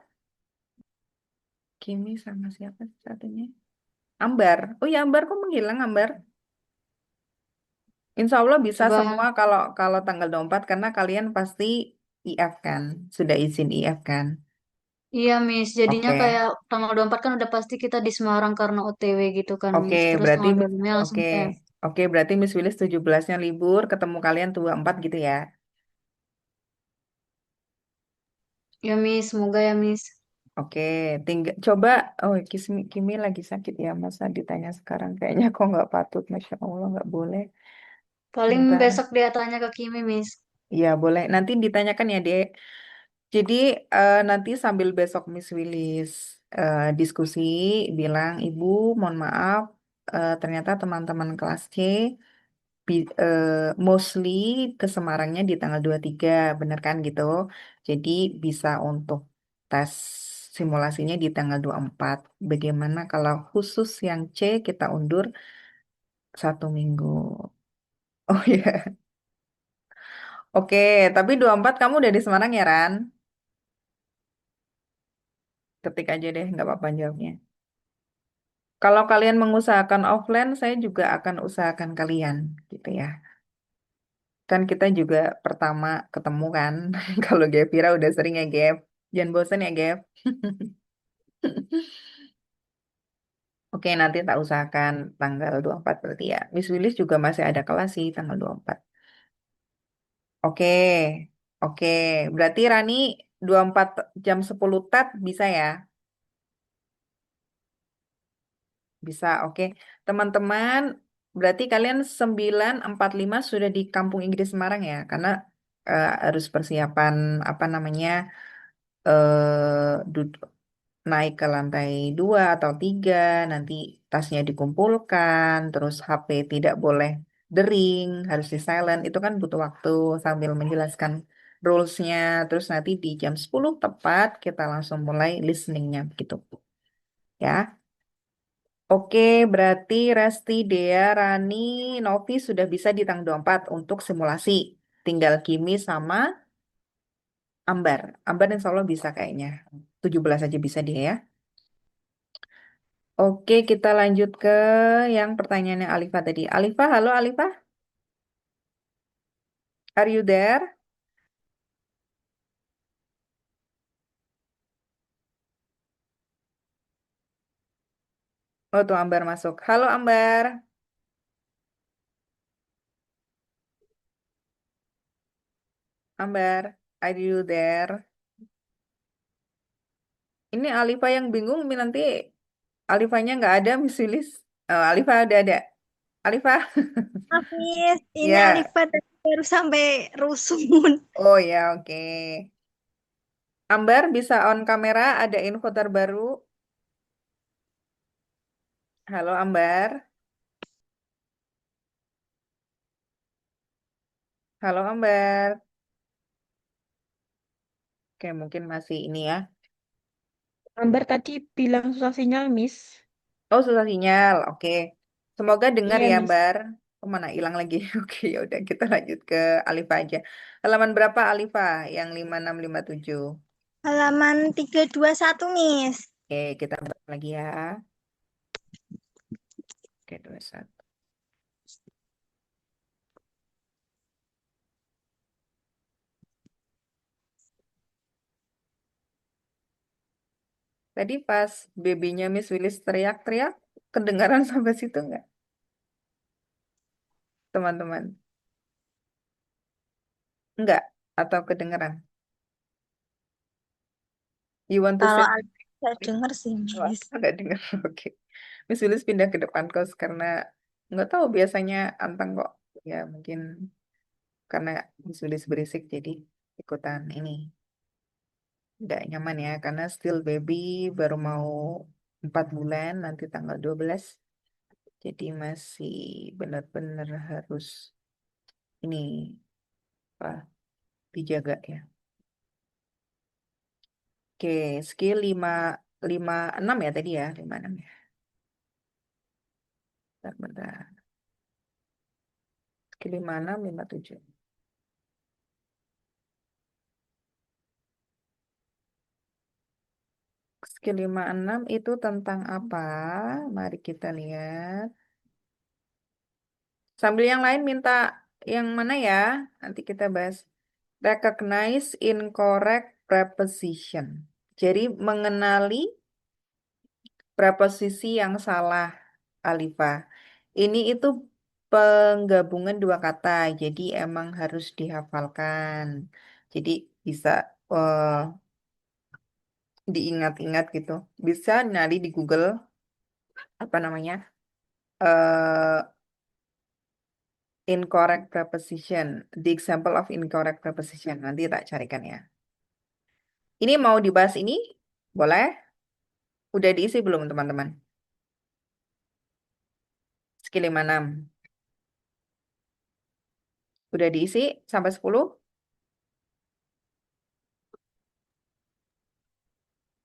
Kimi sama siapa satunya? Ambar. Oh ya, Ambar kok menghilang, Ambar? Insya Allah bisa Coba, semua kalau kalau tanggal 24 karena kalian pasti IF kan. Sudah izin IF kan. iya, Miss. Jadinya Oke. kayak tanggal 24 kan udah pasti kita di Semarang karena OTW gitu kan, Oke, Miss. Terus berarti tanggal 25 langsung oke. PF. Oke, berarti Miss Willis 17-nya libur, ketemu kalian tuh 4 gitu ya. Ya, Miss. Semoga ya, Miss. Oke, tinggal coba. Oh, Kimi lagi sakit ya, masa ditanya sekarang kayaknya kok nggak patut, Masya Allah nggak boleh. Paling Bentar. besok dia tanya ke Kimi, Miss. Iya, boleh. Nanti ditanyakan ya, Dek. Jadi nanti sambil besok Miss Willis diskusi, bilang, Ibu, mohon maaf, ternyata teman-teman kelas C mostly ke Semarangnya di tanggal 23, bener kan gitu? Jadi bisa untuk tes simulasinya di tanggal 24. Bagaimana kalau khusus yang C kita undur 1 minggu? Oh iya, oke. Tapi 24 kamu udah di Semarang ya, Ran? Ketik aja deh, nggak apa-apa jawabnya. Kalau kalian mengusahakan offline, saya juga akan usahakan kalian, gitu ya. Kan kita juga pertama ketemu kan. Kalau Gevira udah sering ya, Gev. Jangan bosan ya, Gev. Oke, nanti tak usahakan tanggal 24 berarti ya. Miss Willis juga masih ada kelas sih tanggal 24. Oke, oke. Berarti Rani 24 jam 10 tet bisa ya? Bisa, oke. Teman-teman, berarti kalian 9.45 sudah di Kampung Inggris Semarang ya? Karena harus persiapan apa namanya naik ke lantai 2 atau 3, nanti tasnya dikumpulkan, terus HP tidak boleh dering, harus di silent. Itu kan butuh waktu sambil menjelaskan rules-nya. Terus nanti di jam 10 tepat kita langsung mulai listening-nya gitu. Ya. Oke, berarti Resti, Dea, Rani, Novi sudah bisa di tanggal 24 untuk simulasi. Tinggal Kimi sama Ambar. Ambar insya Allah bisa kayaknya. 17 aja bisa dia ya. Oke, kita lanjut ke yang pertanyaannya Alifa tadi. Alifa, halo Alifa. Are you there? Oh, tuh Ambar masuk. Halo Ambar. Ambar, are you there? Ini Alifa yang bingung, ini nanti Alifanya nggak ada, Miss Wilis. Oh, Alifa udah ada. Alifa, Hafiz, ini ya. Alifa tadi baru sampai rusun. Oh ya, oke. Ambar bisa on kamera, ada info terbaru. Halo Ambar. Halo Ambar. Oke, mungkin masih ini ya. Ambar tadi bilang susah sinyal, Miss. Oh, susah sinyal. Oke. Semoga dengar Iya, ya, Miss. Ambar. Oh, mana hilang lagi. Oke, ya udah kita lanjut ke Alifa aja. Halaman berapa Alifa? Yang 5657. Halaman 321, Miss. Oke, kita balik lagi ya. Oke, 21. Tadi pas babynya Miss Willis teriak-teriak, kedengaran sampai situ nggak, teman-teman? Enggak? Atau kedengaran? You want to Kalau say? Alifa saya dengar sih, Wah, Miss. nggak dengar. Oke. Miss Willis pindah ke depan kos karena nggak tahu biasanya anteng kok. Ya mungkin karena Miss Willis berisik jadi ikutan ini. Nggak nyaman ya karena still baby baru mau 4 bulan nanti tanggal 12. Jadi masih benar-benar harus ini apa dijaga ya. Oke, skill 56 ya tadi ya, 56 ya. Bentar, bentar. 56, 57. Skill 56 itu tentang apa? Mari kita lihat. Sambil yang lain minta yang mana ya? Nanti kita bahas. Recognize incorrect preposition. Jadi mengenali preposisi yang salah, Alifah. Ini itu penggabungan dua kata, jadi emang harus dihafalkan. Jadi bisa eh, diingat-ingat gitu. Bisa nyari di Google apa namanya eh incorrect preposition, the example of incorrect preposition. Nanti tak carikan ya. Ini mau dibahas ini? Boleh? Udah diisi belum teman-teman? Skill 56. Udah diisi sampai 10?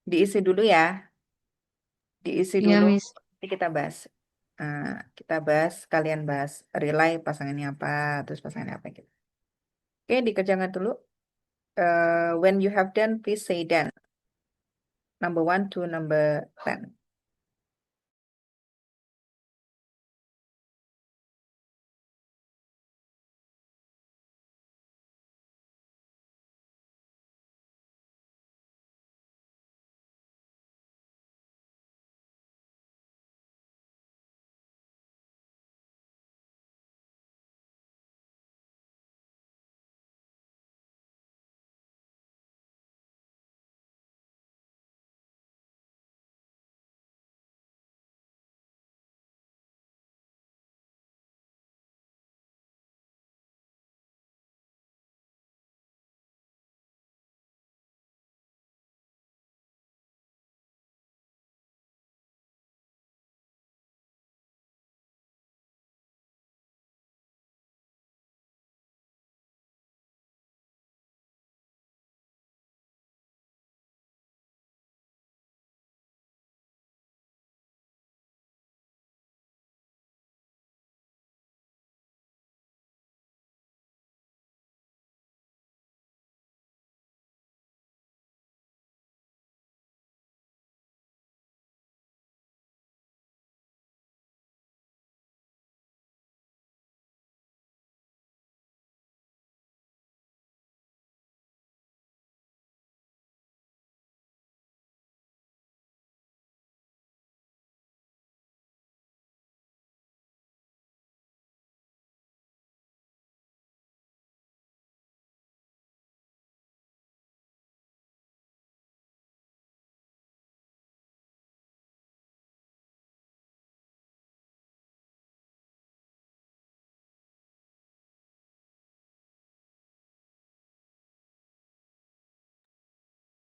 Diisi dulu ya. Diisi Iya, dulu. Miss. Nanti kita bahas. Nah, kita bahas, kalian bahas. Relay pasangannya apa, terus pasangannya apa gitu. Oke, dikerjakan dulu. When you have done, please say done. Number 1 to number 10.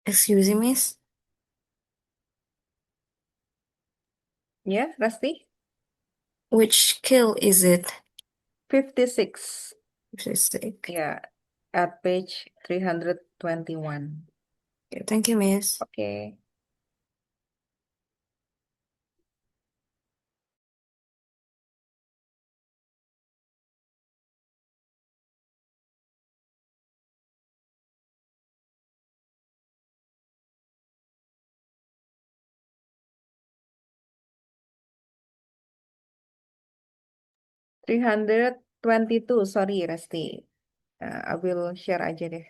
Excuse me, Miss. Ya, Rasti? Which skill is it? 56. Interesting. Ya, at page 321. Okay, thank you, Miss. Oke. Three hundred 22, sorry Rasti. I will share aja deh.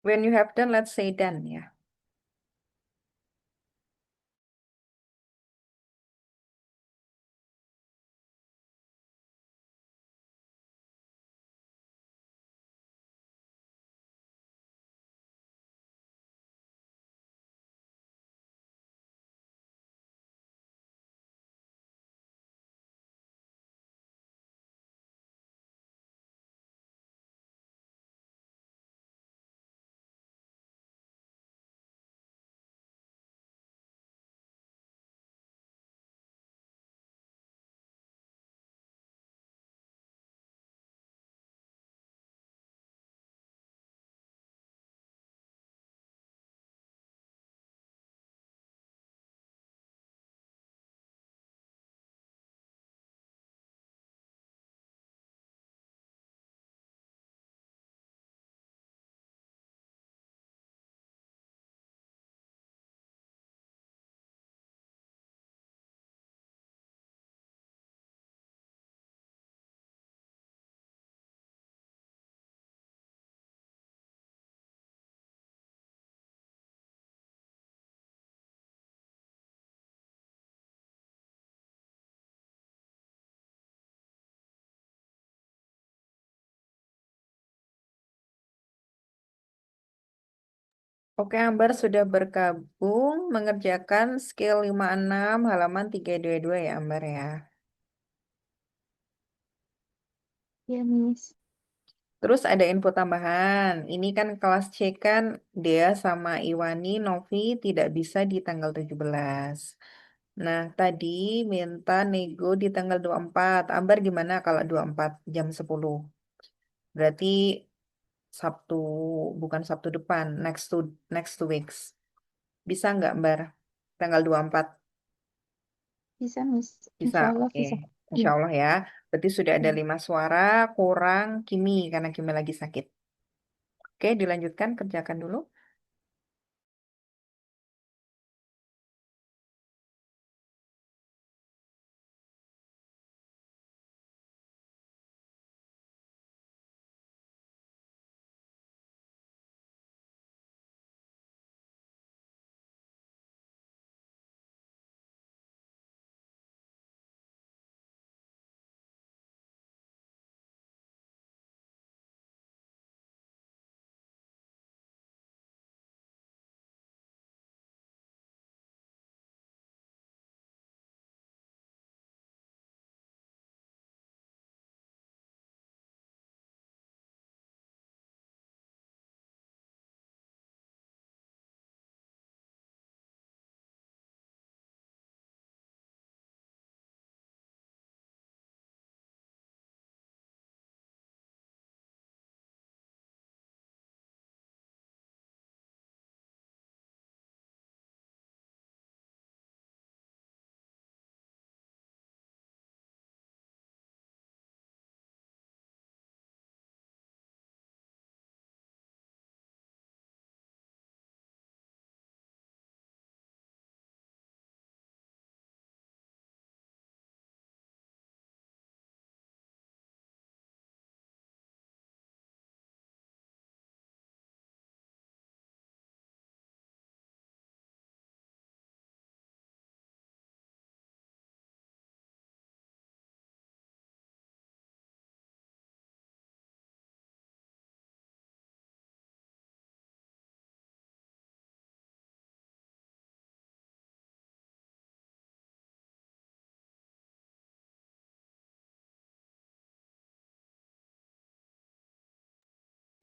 When you have done, let's say done ya. Oke, Ambar sudah bergabung mengerjakan skill 56 halaman 322 ya, Ambar ya. Ya, Miss. Terus ada info tambahan. Ini kan kelas C kan Dea sama Iwani, Novi tidak bisa di tanggal 17. Nah, tadi minta nego di tanggal 24. Ambar gimana kalau 24 jam 10? Berarti Sabtu, bukan Sabtu depan, next two weeks. Bisa nggak, Ambar? Tanggal 24. Bisa, Miss. Bisa, Insya Allah oke. bisa. Insya Iya. Allah ya. Berarti sudah ada Hmm. 5 suara, kurang Kimi, karena Kimi lagi sakit. Oke, dilanjutkan, kerjakan dulu.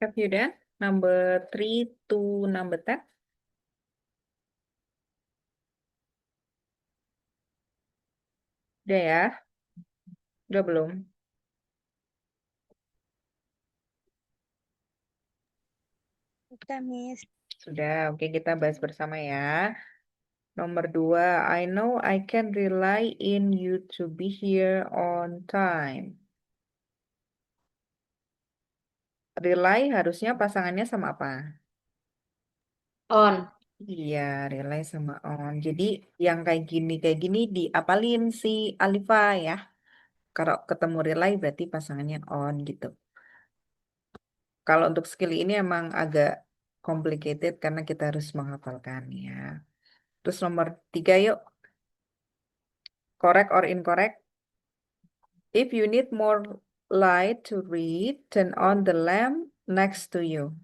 Have you done? Number 3 to number 10? Udah ya? Udah belum? Udah, Miss. Sudah, oke kita bahas bersama ya. Nomor 2, I know I can rely in you to be here on time. Rely harusnya pasangannya sama apa? On. Iya, rely sama on. Jadi yang kayak gini diapalin si Alifa ya. Kalau ketemu rely berarti pasangannya on gitu. Kalau untuk skill ini emang agak complicated karena kita harus menghafalkan ya. Terus nomor 3 yuk, correct or incorrect? If you need more light to read, turn on the lamp next to you.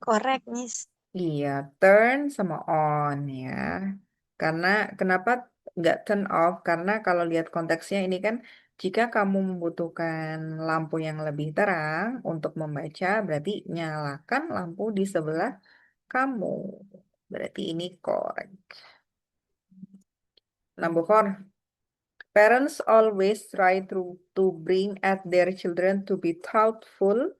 Correct, Miss. Iya, turn sama on ya. Karena kenapa nggak turn off? Karena kalau lihat konteksnya ini kan, jika kamu membutuhkan lampu yang lebih terang untuk membaca, berarti nyalakan lampu di sebelah kamu. Berarti ini correct. Number 4. Parents always try to bring at their children to be thoughtful.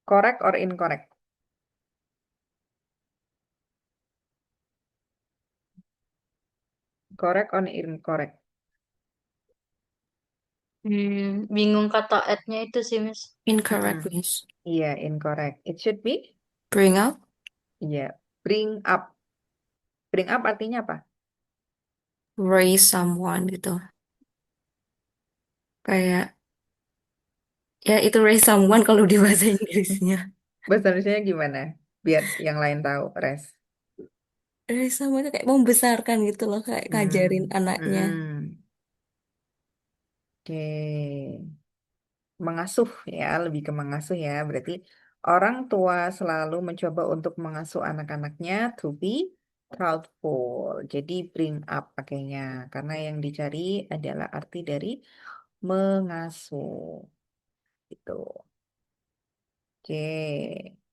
Correct or incorrect? Correct or incorrect? Bingung kata at-nya itu sih, Miss. Incorrect, Mm-mm. Miss. Iya, incorrect. It should be, Bring up, iya, bring up. Bring up artinya apa? raise someone gitu. Kayak, ya itu raise someone kalau di bahasa Inggrisnya. Bahasa Indonesianya gimana? Biar yang lain tahu, Res. Raise someone itu kayak membesarkan gitu loh, kayak ngajarin Hmm. anaknya. Mm-mm. Oke. mengasuh ya, lebih ke mengasuh ya. Berarti orang tua selalu mencoba untuk mengasuh anak-anaknya to be thoughtful. Jadi bring up pakainya. Karena yang dicari adalah arti dari mengasuh. Gitu. Oke.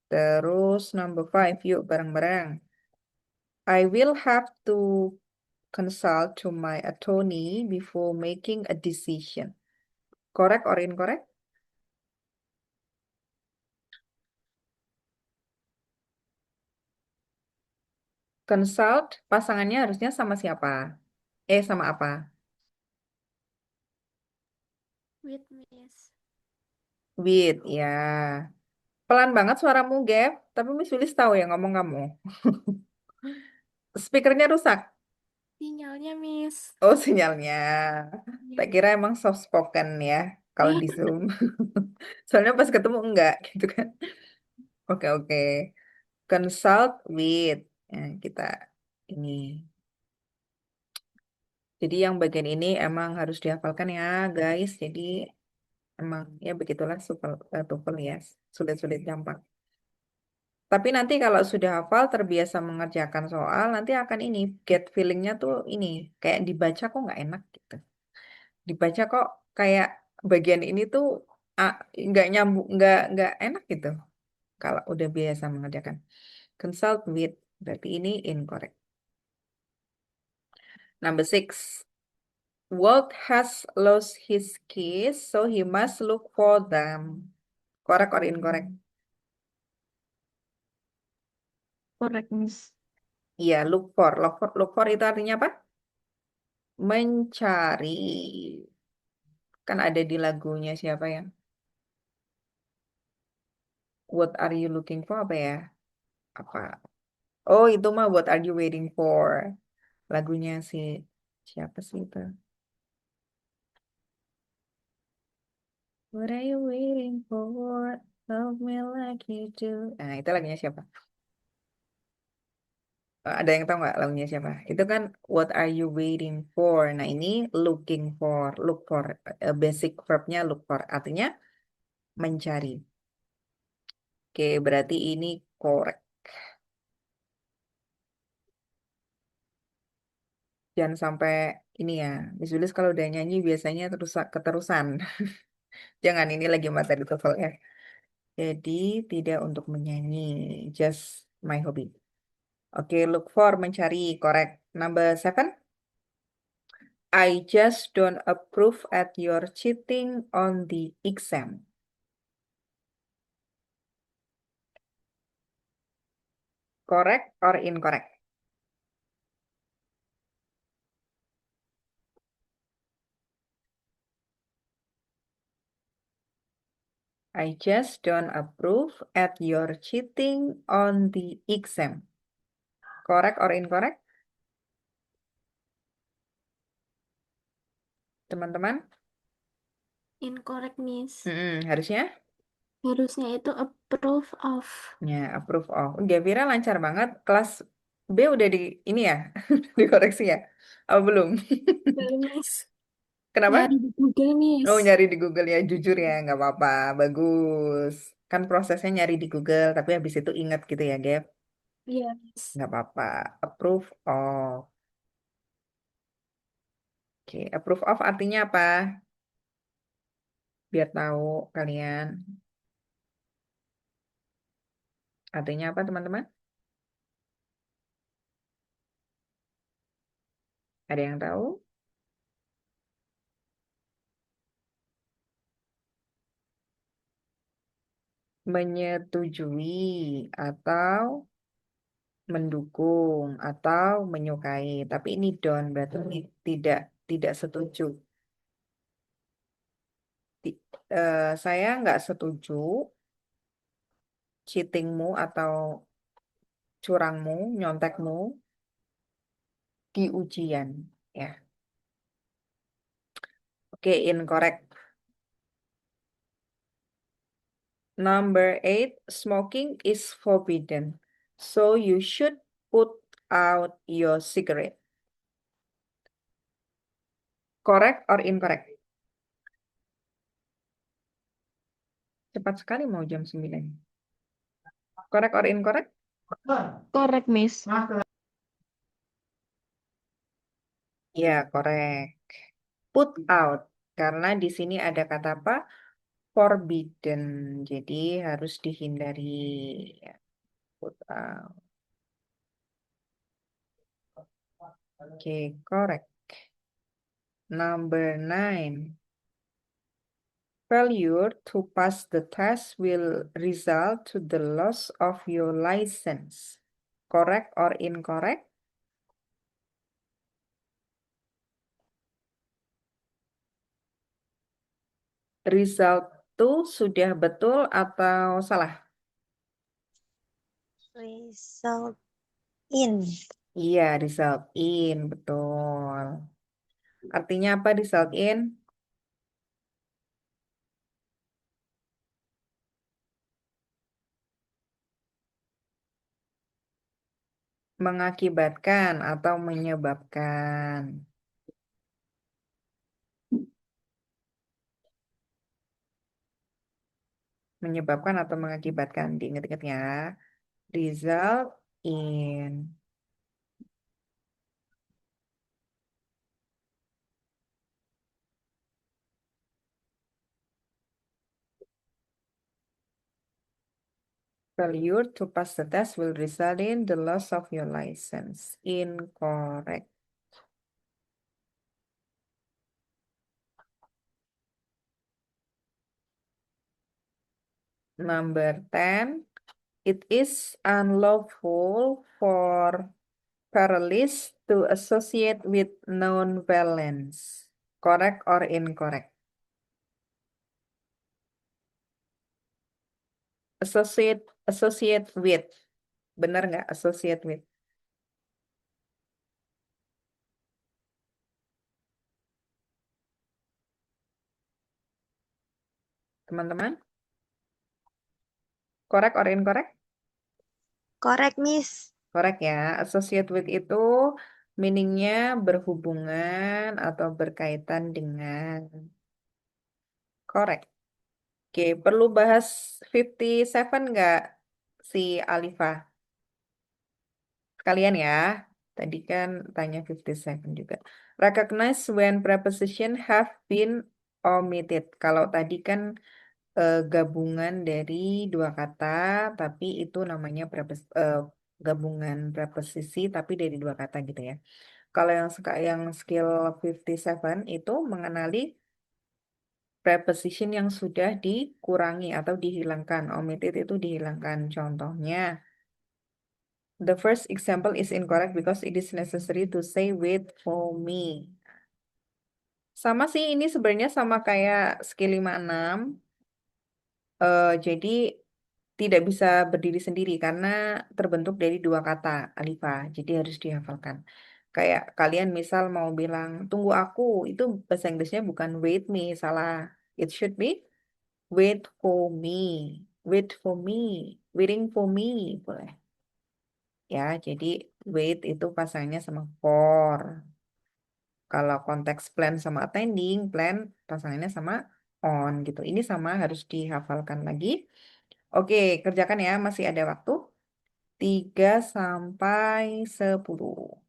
Terus number five, yuk bareng-bareng. I will have to consult to my attorney before making a decision. Correct or incorrect? Consult pasangannya harusnya sama siapa? Sama apa? With Miss. With, ya. Pelan banget suaramu, Gap. Tapi Miss Wilis tahu ya ngomong kamu. Speakernya rusak. Sinyalnya, Miss. Oh, sinyalnya. Tak Iya. kira emang soft spoken ya kalau di Zoom. Soalnya pas ketemu enggak gitu kan. Oke, oke. Consult with. Kita ini. Jadi yang bagian ini emang harus dihafalkan ya, guys. Jadi emang ya begitulah TOEFL ya. Sulit-sulit gampang. Tapi nanti kalau sudah hafal, terbiasa mengerjakan soal, nanti akan ini, get feelingnya tuh ini, kayak dibaca kok nggak enak gitu. Dibaca kok kayak bagian ini tuh ah, nggak nyambung, nggak enak gitu. Kalau udah biasa mengerjakan. Consult with, berarti ini incorrect. Number six, Walt has lost his keys, so he must look for them. Correct or incorrect? Correct, Miss. Iya, look for itu artinya apa? Mencari. Kan ada di lagunya siapa ya? What are you looking for apa ya? Apa? Oh, itu mah What are you waiting for? Lagunya si siapa sih itu? What are you waiting for? Love me like you do. Nah, itu lagunya siapa? Ada yang tahu nggak lagunya siapa? Itu kan What are you waiting for? Nah, ini looking for, look for. Basic verbnya look for. Artinya mencari. Oke, berarti ini correct. Jangan sampai ini ya, Miss Julis kalau udah nyanyi biasanya terus keterusan. Jangan, ini lagi materi TOEFL ya. Jadi tidak untuk menyanyi, just my hobby. Oke, look for mencari, correct. Number seven, I just don't approve at your cheating on the exam. Correct or incorrect? I just don't approve at your cheating on the exam. Correct or incorrect, teman-teman? Incorrect, Miss. Harusnya? Harusnya itu approve of. Ya, approve of. Gavira lancar banget. Kelas B udah di ini ya, dikoreksi ya? Oh, belum. Belum, Miss. Nyari Kenapa? di Google, Miss. Oh, nyari di Google ya. Jujur ya, nggak apa-apa. Bagus. Kan prosesnya nyari di Google, tapi habis itu ingat gitu ya, Gav. Iya, Miss. Nggak apa-apa. Approve of. Oke, approve of artinya apa? Biar tahu kalian. Artinya apa, teman-teman? Ada yang tahu? Menyetujui atau mendukung atau menyukai. Tapi ini don't berarti tidak tidak setuju. Saya nggak setuju cheatingmu atau curangmu, nyontekmu di ujian. Ya, oke, incorrect. Number eight, smoking is forbidden. So you should put out your cigarette. Correct or incorrect? Cepat sekali mau jam 9. Correct or incorrect? Correct, Miss. Ya, correct. Put out. Karena di sini ada kata apa? Forbidden. Jadi harus dihindari. Ya, put out. Oke, correct. Number 9. Failure to pass the test will result to the loss of your license. Correct or incorrect? Result itu sudah betul atau salah? Result in. Iya, result in, betul. Artinya apa result in? Mengakibatkan atau menyebabkan. Menyebabkan atau mengakibatkan. Diingat-ingat ya. Result in. Failure to pass the test will result in the loss of your license. Incorrect. Number 10. It is unlawful for parallelis to associate with non-valence. Correct or incorrect? Associate with. Benar nggak associate with? Teman-teman, correct or incorrect? Correct, Miss. Correct ya. Associate with itu meaningnya berhubungan atau berkaitan dengan. Correct. Oke, perlu bahas 57 nggak si Alifa? Kalian ya. Tadi kan tanya 57 juga. Recognize when preposition have been omitted. Kalau tadi kan gabungan dari dua kata, tapi itu namanya gabungan preposisi, tapi dari dua kata gitu ya. Kalau yang skill 57 itu mengenali preposition yang sudah dikurangi atau dihilangkan. Omitted itu dihilangkan. Contohnya, the first example is incorrect because it is necessary to say wait for me. Sama sih, ini sebenarnya sama kayak skill 56. Jadi tidak bisa berdiri sendiri karena terbentuk dari dua kata, Alifah. Jadi harus dihafalkan. Kayak kalian misal mau bilang, tunggu aku, itu bahasa Inggrisnya bukan wait me, salah. It should be wait for me, wait for me, waiting for me, boleh. Ya, jadi wait itu pasangannya sama for. Kalau konteks plan sama attending, plan pasangannya sama on gitu. Ini sama harus dihafalkan lagi. Oke, kerjakan ya, masih ada waktu. 3 sampai 10.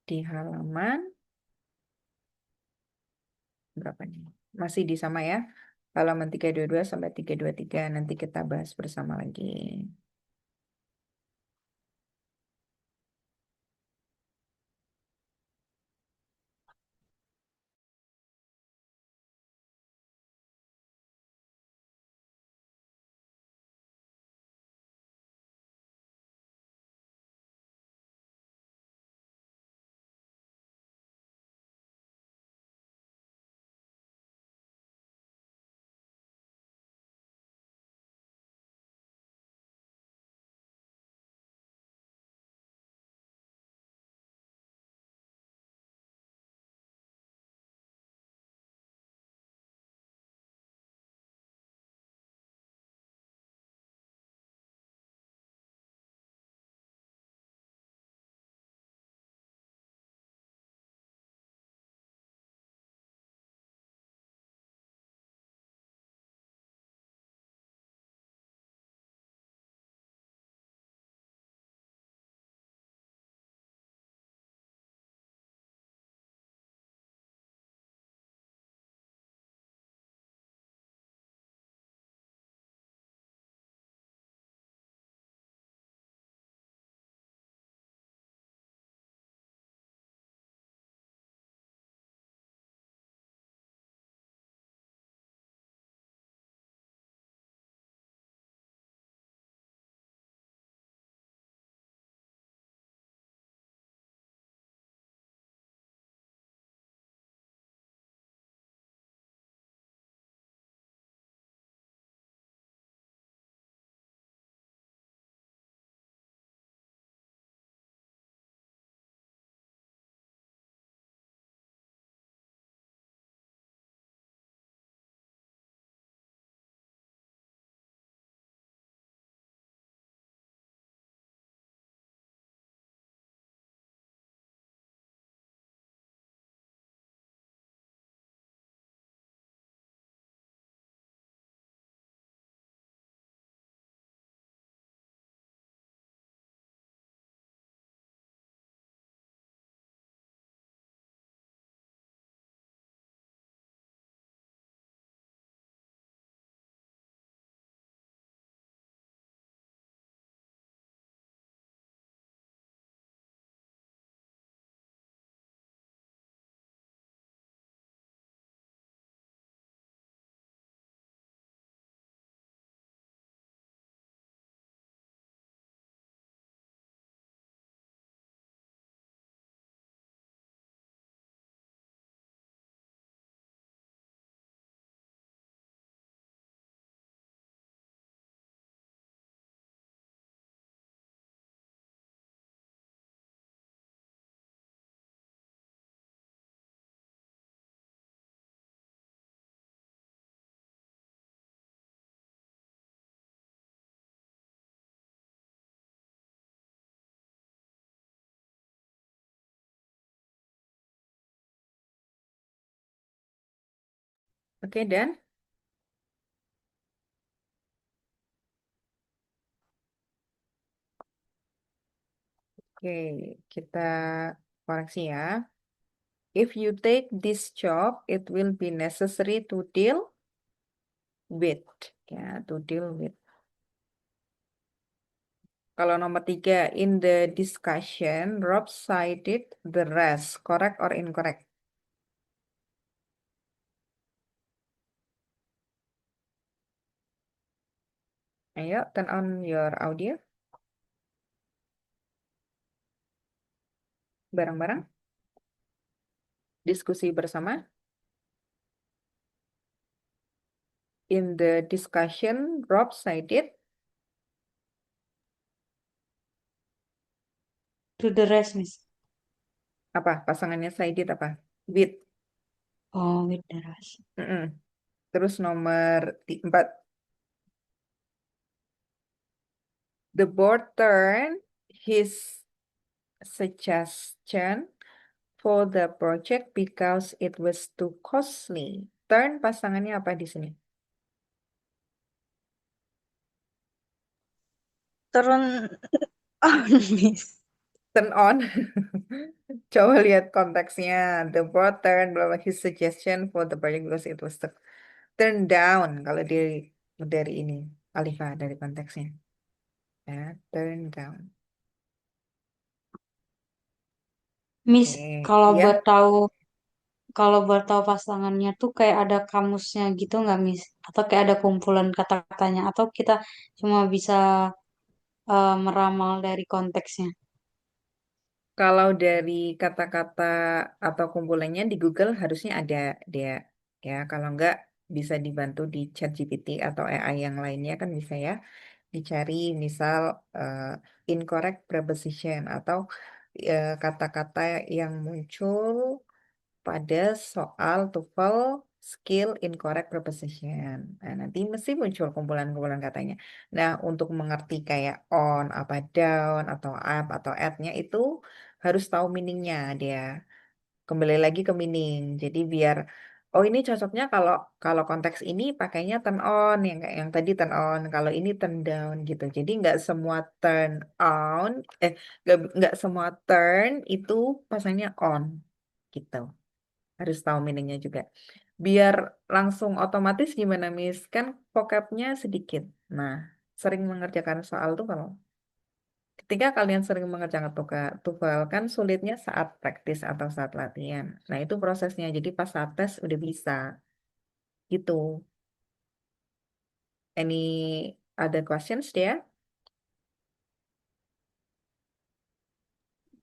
Di halaman berapa nih? Masih di sama ya. Halaman 322 sampai 323. Nanti kita bahas bersama lagi. Oke, dan oke, kita koreksi ya. If you take this job, it will be necessary to deal with. Ya, to deal with. Kalau nomor 3, in the discussion, Rob cited the rest. Correct or incorrect? Ayo, turn on your audio. Bareng-bareng. Diskusi bersama. In the discussion, Rob cited To the rest, Miss. apa? Pasangannya cited apa? With. Oh, with the rest. Mm-mm. Terus nomor 4. The board turned his suggestion for the project because it was too costly. Turn pasangannya apa di sini? Turun on, Miss. Turn on. Coba lihat konteksnya. The board turned blah, blah, his suggestion for the project because it was too turn down. Kalau dari ini, Alifa dari konteksnya. Ya, turn down. Miss, Oke, kalau buat ya. tahu kalau buat tahu pasangannya tuh kayak ada kamusnya gitu nggak, Miss? Atau kayak ada kumpulan kata-katanya? Atau kita cuma bisa meramal dari konteksnya? Kalau dari kata-kata atau kumpulannya di Google harusnya ada dia. Ya, kalau enggak bisa dibantu di ChatGPT atau AI yang lainnya kan bisa ya. Dicari misal eh, incorrect preposition atau kata-kata yang muncul pada soal TOEFL skill incorrect preposition. Nah, nanti mesti muncul kumpulan-kumpulan katanya. Nah, untuk mengerti kayak on, apa down, atau up, atau at-nya itu harus tahu meaningnya dia. Kembali lagi ke meaning. Jadi biar oh ini cocoknya kalau kalau konteks ini pakainya turn on yang kayak yang tadi turn on, kalau ini turn down gitu. Jadi nggak semua turn on, nggak semua turn itu pasangnya on gitu. Harus tahu meaningnya juga. Biar langsung otomatis gimana, Miss? Kan vocabnya sedikit. Nah, sering mengerjakan soal tuh kalau ketika kalian sering mengerjakan TOEFL kan sulitnya saat praktis atau saat latihan. Nah, itu prosesnya. Jadi pas saat tes udah bisa. Gitu. Any other questions there?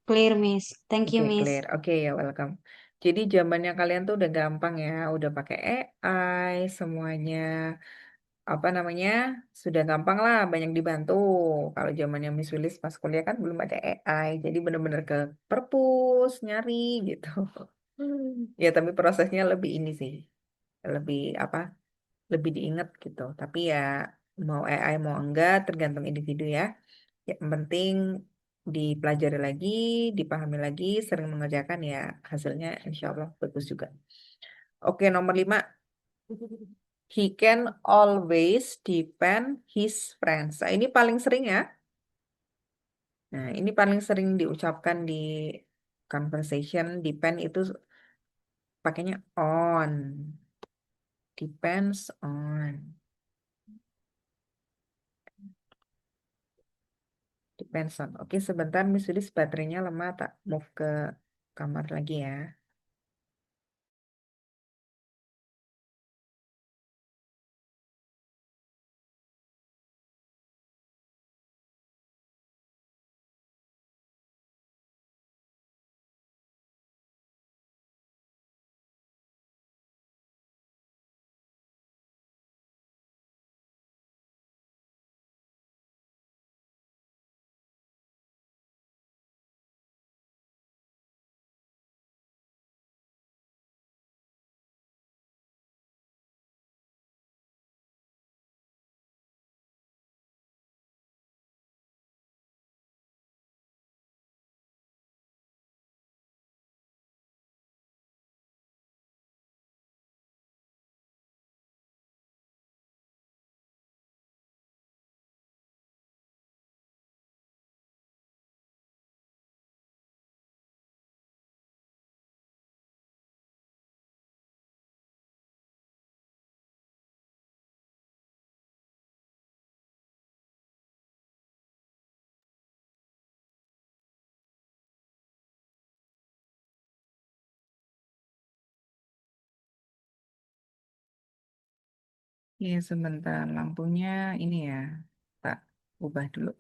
Clear, Miss. Thank you, Oke, Miss. clear. Oke, ya welcome. Jadi zamannya kalian tuh udah gampang ya, udah pakai AI semuanya. Apa namanya, sudah gampang lah, banyak dibantu. Kalau zamannya Miss Willis pas kuliah kan belum ada AI, jadi bener-bener ke perpus nyari gitu. Ya tapi prosesnya lebih ini sih, lebih apa, lebih diingat gitu. Tapi ya mau AI mau enggak tergantung individu ya. Yang penting dipelajari lagi, dipahami lagi, sering mengerjakan ya hasilnya insya Allah bagus juga. Oke, nomor 5. He can always depend his friends. Nah, ini paling sering ya. Nah, ini paling sering diucapkan di conversation. Depend itu pakainya on. Depends on. Depends on. Oke, sebentar Miss Wilis baterainya lemah. Tak move ke kamar lagi ya. Iya, sebentar. Lampunya ini ya. Tak ubah dulu.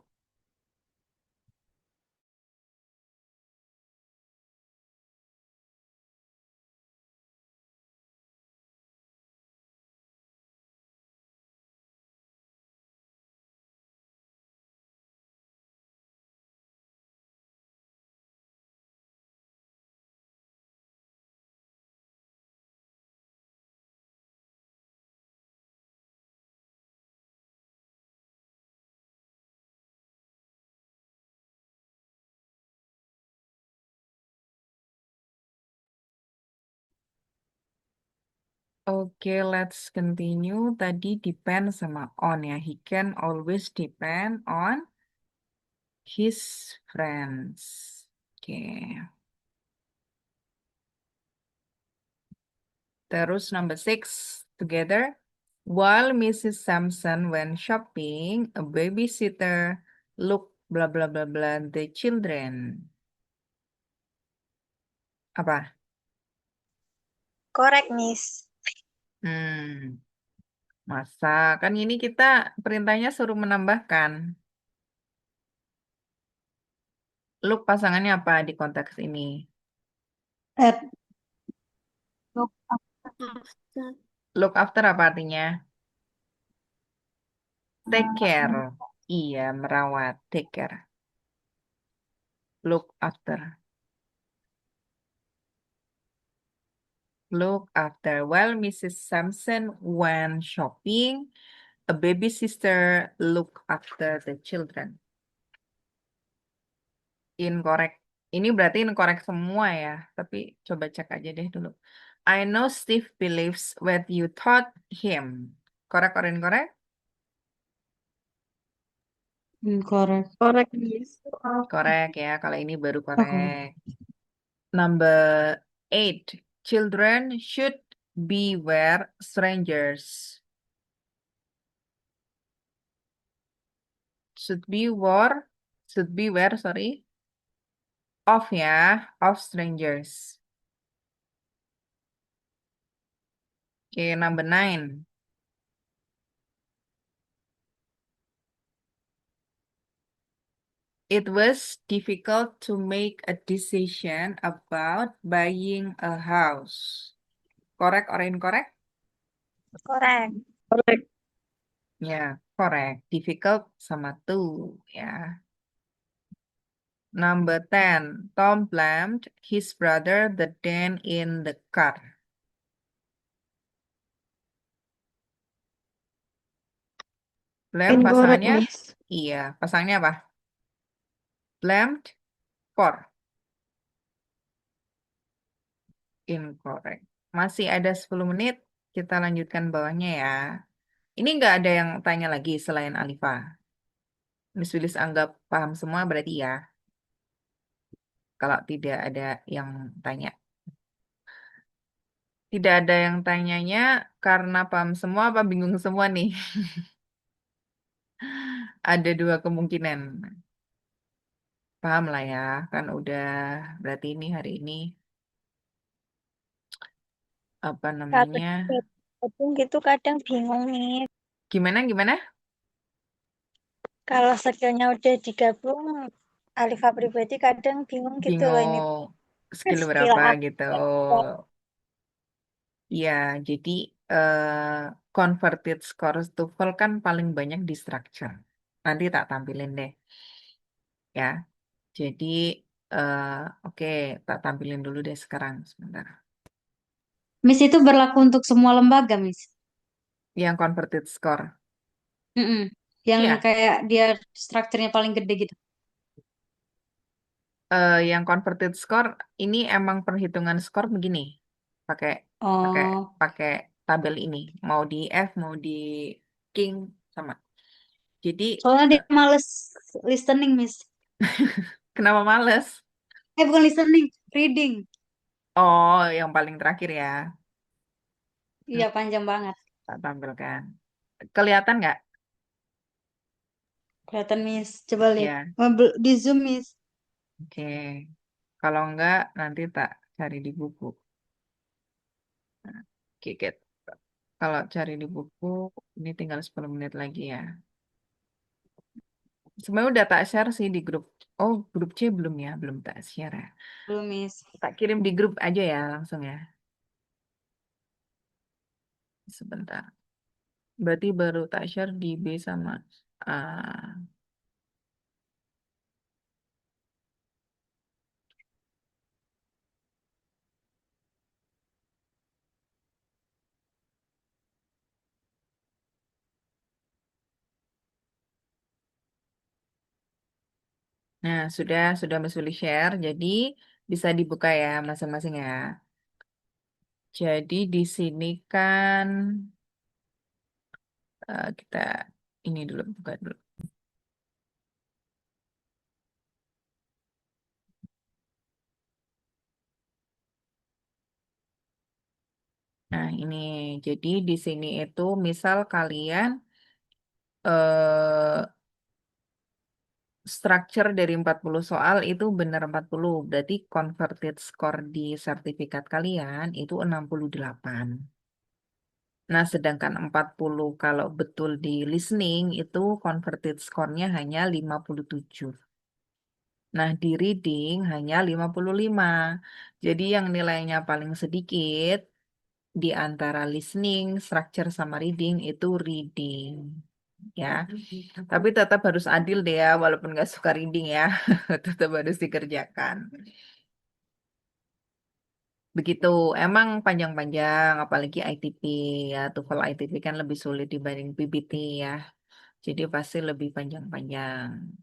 Oke, let's continue. Tadi depend sama on ya. He can always depend on his friends. Oke. Terus number 6, together. While Mrs. Sampson went shopping, a babysitter look blah blah blah blah the children. Apa? Correct, Miss. Hmm, masa kan ini kita perintahnya suruh menambahkan. Look pasangannya apa di konteks ini? At Look Look after apa artinya? Take care. Iya, merawat. Take care. Look after. Look after. While Mrs. Sampson went shopping, a baby sister look after the children. Incorrect. Ini berarti incorrect semua ya. Tapi coba cek aja deh dulu. I know Steve believes what you taught him. Correct or incorrect? Correct. Correct, Miss. Correct ya. Kalau ini baru Oh, correct. Number 8. Children should beware strangers. Should beware, sorry. Of ya, of strangers. Oke, number 9. It was difficult to make a decision about buying a house. Correct or incorrect? Correct. Correct. Ya, correct. Difficult sama tuh ya. Number 10. Tom blamed his brother the dent in the car. Blame incorrect, pasangannya? Miss. Iya, pasangannya apa? Blamed for. Incorrect. Masih ada 10 menit. Kita lanjutkan bawahnya ya. Ini nggak ada yang tanya lagi selain Alifa. Miss Willis anggap paham semua berarti ya. Kalau tidak ada yang tanya. Tidak ada yang tanyanya karena paham semua apa bingung semua nih? Ada dua kemungkinan. Paham lah ya. Kan udah berarti ini hari ini apa Kalau namanya? digabung gitu kadang bingung nih. Gimana? Kalau skillnya udah digabung, Alifa pribadi kadang bingung gitu loh ini Bingung skill skill berapa apa. gitu. Ya, jadi converted scores TOEFL kan paling banyak di structure. Nanti tak tampilin deh, ya. Jadi, eh, oke, tak tampilin dulu deh sekarang, sebentar. Miss itu berlaku untuk semua lembaga, Miss. Yang converted score, Mm-mm. Yang ya, kayak dia strukturnya paling gede gitu. yang converted score ini emang perhitungan skor begini, pakai pakai Oh, pakai tabel ini, mau di F, mau di King sama. Jadi, soalnya dia males listening, Miss. kenapa males? Bukan listening, reading. Oh, yang paling terakhir ya. Iya, panjang banget. Tak tampilkan. Kelihatan nggak? Kelihatan, Miss. Coba lihat. Ya, Di Zoom, Miss. oke. Kalau nggak, nanti tak cari di buku. Oke, Kalau cari di buku, ini tinggal 10 menit lagi ya. Sebenarnya udah tak share sih di grup. Oh, grup C belum ya? Belum tak share ya. Belum, Miss. Tak kirim di grup aja ya langsung ya. Sebentar. Berarti baru tak share di B sama A. Nah, sudah Mas Willy share. Jadi bisa dibuka ya masing-masing ya. Jadi di sini kan kita ini dulu buka dulu. Nah, ini jadi di sini itu misal kalian eh structure dari 40 soal itu benar 40. Berarti converted score di sertifikat kalian itu 68. Nah, sedangkan 40 kalau betul di listening itu converted score-nya hanya 57. Nah, di reading hanya 55. Jadi yang nilainya paling sedikit di antara listening, structure sama reading itu reading. Ya, tapi tetap harus adil deh ya, walaupun nggak suka reading ya, tetap harus dikerjakan. Begitu, emang panjang-panjang, apalagi ITP ya, TOEFL ITP kan lebih sulit dibanding PBT ya, jadi pasti lebih panjang-panjang.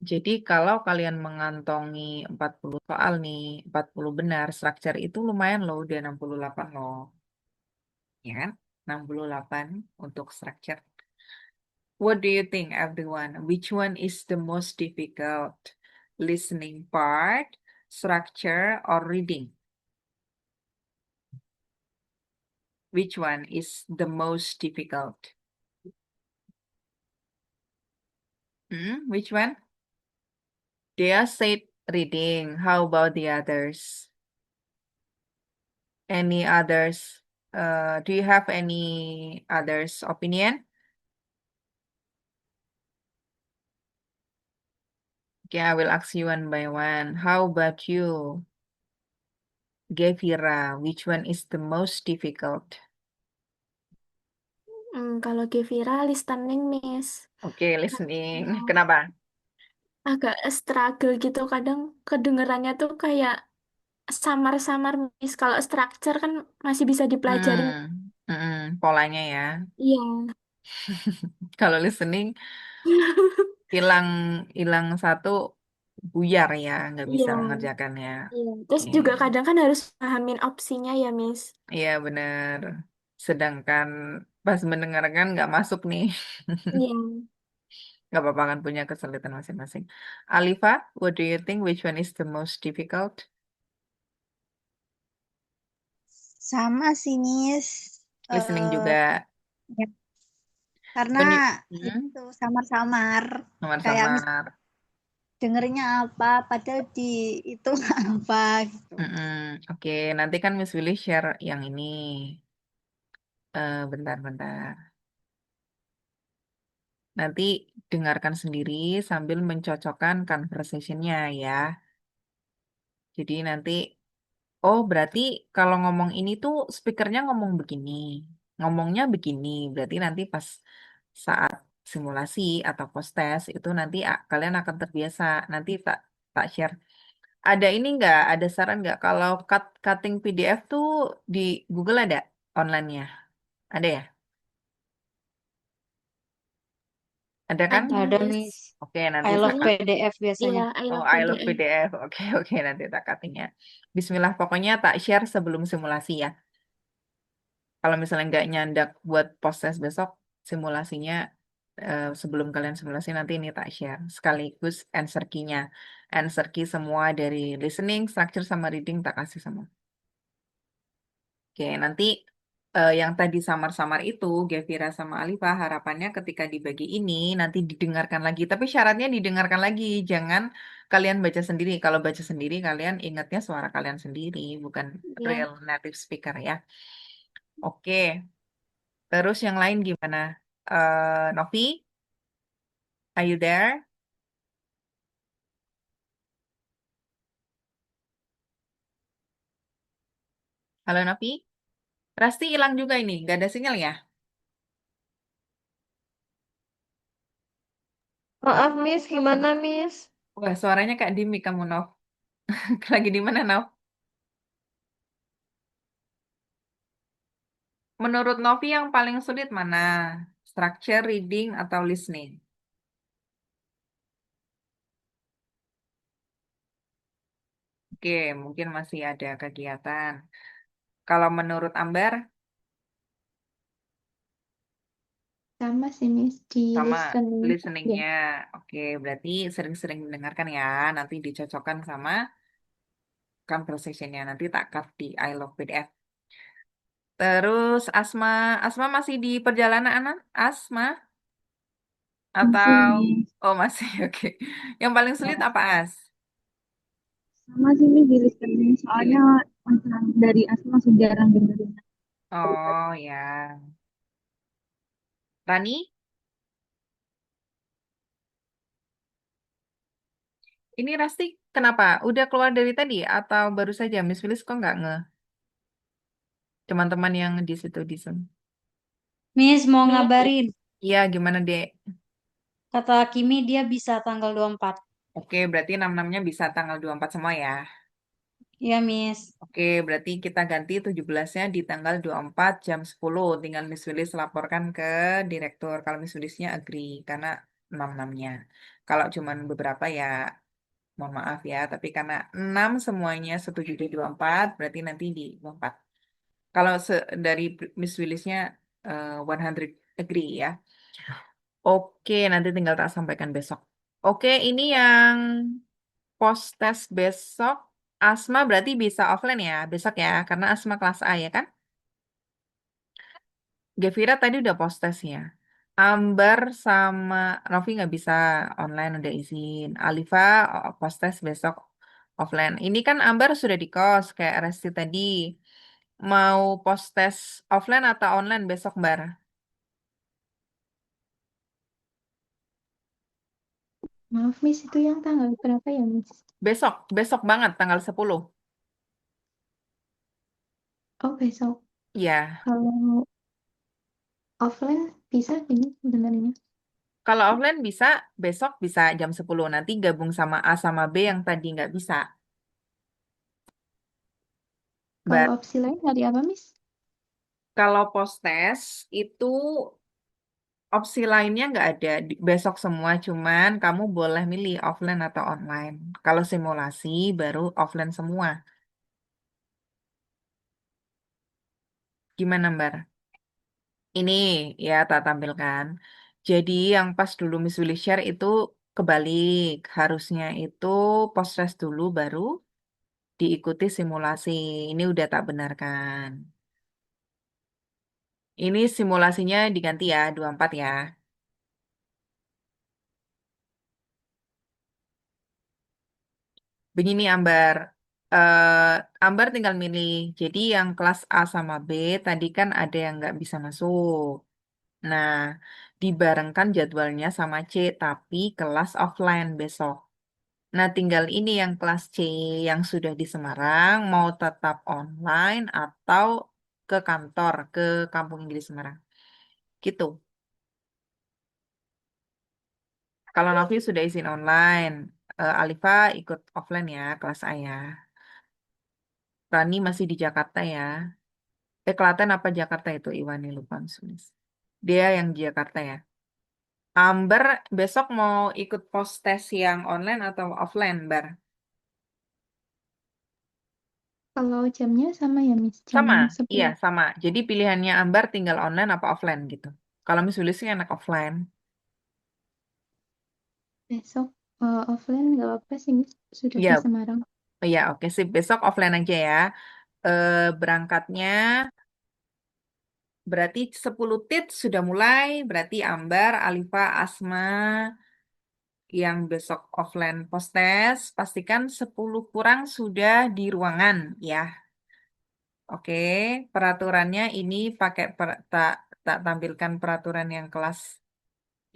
Jadi kalau kalian mengantongi 40 soal nih, 40 benar, structure itu lumayan loh, udah 68 loh. Ya kan? 68 untuk structure. What do you think, everyone? Which one is the most difficult? Listening part, structure, or reading? Which one is the most difficult? Which one? Dia said reading. How about the others? Any others? Do you have any others' opinion? Okay, I will ask you one by one. How about you, Gevira? Which one is the most difficult? Kalau Gevira listening, Miss. Oke, listening. Karena Kenapa? agak struggle gitu. Kadang kedengerannya tuh kayak samar-samar, Miss. Kalau structure kan masih bisa dipelajarin. Polanya ya. Iya. Kalau listening hilang hilang satu buyar ya, nggak bisa Iya. mengerjakannya. Iya. Terus Oke. juga kadang kan harus pahamin opsinya ya, Miss. Iya benar. Sedangkan pas mendengarkan nggak masuk nih. Iya. Nggak apa-apa kan punya kesulitan masing-masing. Alifa, what do you think? Which one is the most difficult? Sama sih, Miss. Listening Eh, juga. ya, karena When you- itu samar-samar. Kayak samar-samar. dengernya apa, padahal di itu apa gitu. Oke, nanti kan Miss Willy share yang ini. Bentar-bentar. Nanti dengarkan sendiri sambil mencocokkan conversation-nya ya. Jadi nanti, oh berarti kalau ngomong ini tuh speakernya ngomong begini. Ngomongnya begini, berarti nanti pas saat simulasi atau post test itu nanti kalian akan terbiasa. Nanti tak tak share. Ada ini nggak? Ada saran nggak kalau cutting PDF tuh di Google ada online-nya? Ada ya? Ada kan? Ada, Ada, Miss. Miss. Oke, nanti I love tak. Kayaknya, PDF iya, biasanya. I Oh, love I love PDF. PDF. Oke, oke, nanti tak cuttingnya. Bismillah, pokoknya tak share sebelum simulasi ya. Kalau misalnya nggak nyandak buat proses besok, simulasinya sebelum kalian simulasi nanti ini tak share. Sekaligus answer key-nya. Answer key semua dari listening, structure, sama reading tak kasih semua. Oke, nanti yang tadi samar-samar itu, Gevira sama Alifa, harapannya ketika dibagi ini, nanti didengarkan lagi. Tapi syaratnya didengarkan lagi, jangan kalian baca sendiri. Kalau baca sendiri, kalian ingatnya suara kalian sendiri, bukan Iya. real native speaker ya. Oke. Terus yang lain gimana? Novi, are you there? Halo Novi. Rasti hilang juga ini, gak ada sinyal ya? Maaf, Miss. Gimana, Miss? Wah, suaranya kayak Dimi kamu, Nov. Lagi di mana, Nov? Menurut Novi yang paling sulit mana? Structure, reading, atau listening? Oke, mungkin masih ada kegiatan. Kalau menurut Ambar, Sama sih, Miss. Di sama listening. Ya. listeningnya. Oke, berarti sering-sering mendengarkan ya. Nanti dicocokkan sama conversationnya. Nanti tak cut di I Love PDF. Terus Asma, Asma masih di perjalanan, Asma? Masih Atau, nih, oh masih, oke. Yang paling sulit apa, As? sama sih nih di listening, Di soalnya list. dari Asma masih jarang dengerin. Oh ya. Rani, ini Rasti kenapa? Udah keluar dari tadi atau baru saja Miss Willis kok nggak nge teman-teman yang di situ di Zoom? Miss mau ngabarin, Iya, gimana Dek? kata Kimi dia bisa tanggal 24. Oke, berarti enam-enamnya bisa tanggal 24 semua ya. Iya, Miss. Oke, berarti kita ganti 17-nya di tanggal 24 jam 10. Tinggal Miss Willis laporkan ke direktur. Kalau Miss Willisnya agree, karena enam-enamnya. Kalau cuman beberapa ya mohon maaf ya. Tapi karena 6 semuanya setuju di 24, berarti nanti di 24. Kalau dari Miss Willisnya 100 agree ya. Oke, nanti tinggal tak sampaikan besok. Oke, ini yang post test besok. Asma berarti bisa offline ya besok ya, karena Asma kelas A ya kan? Gevira tadi udah post testnya. Ambar sama Novi nggak bisa online udah izin. Alifa post test besok offline. Ini kan Ambar sudah di kos kayak Resti tadi. Mau post test offline atau online besok, Bar? Maaf, Miss. Itu yang tanggal berapa ya, Miss? Besok, besok banget tanggal 10. Oh, besok. Iya. Kalau offline bisa ini sebenarnya. Kalau offline bisa besok bisa jam 10. Nanti gabung sama A sama B yang tadi nggak bisa. Kalau Bar. opsi lain hari apa, Miss? Kalau post test itu opsi lainnya nggak ada besok semua, cuman kamu boleh milih offline atau online. Kalau simulasi baru offline semua. Gimana, Mbak? Ini ya tak tampilkan. Jadi yang pas dulu Miss Willy share itu kebalik. Harusnya itu post test dulu baru diikuti simulasi. Ini udah tak benarkan. Ini simulasinya diganti ya, 24 ya. Begini Ambar, Ambar tinggal milih. Jadi yang kelas A sama B tadi kan ada yang nggak bisa masuk. Nah, dibarengkan jadwalnya sama C, tapi kelas offline besok. Nah, tinggal ini yang kelas C yang sudah di Semarang, mau tetap online atau ke kantor, ke kampung yang di Semarang. Gitu. Kalau Novi sudah izin online, Alifa ikut offline ya, kelas A ya. Rani masih di Jakarta ya. Klaten apa Jakarta itu Iwani lupa Sulis. Dia yang di Jakarta ya. Amber besok mau ikut post test yang online atau offline, Bar? Kalau jamnya sama ya, Miss. Jam Sama, iya 10. sama. Jadi pilihannya Ambar tinggal online apa offline gitu. Kalau Miss Sulis sih enak offline. Besok offline nggak apa-apa sih, Miss. Sudah di Iya, Semarang. iya oke sih. Besok offline aja ya. Berangkatnya berarti 10 tit sudah mulai. Berarti Ambar, Alifa, Asma, yang besok offline post-test, pastikan 10 kurang sudah di ruangan ya. Oke, peraturannya ini pakai tak tak tampilkan peraturan yang kelas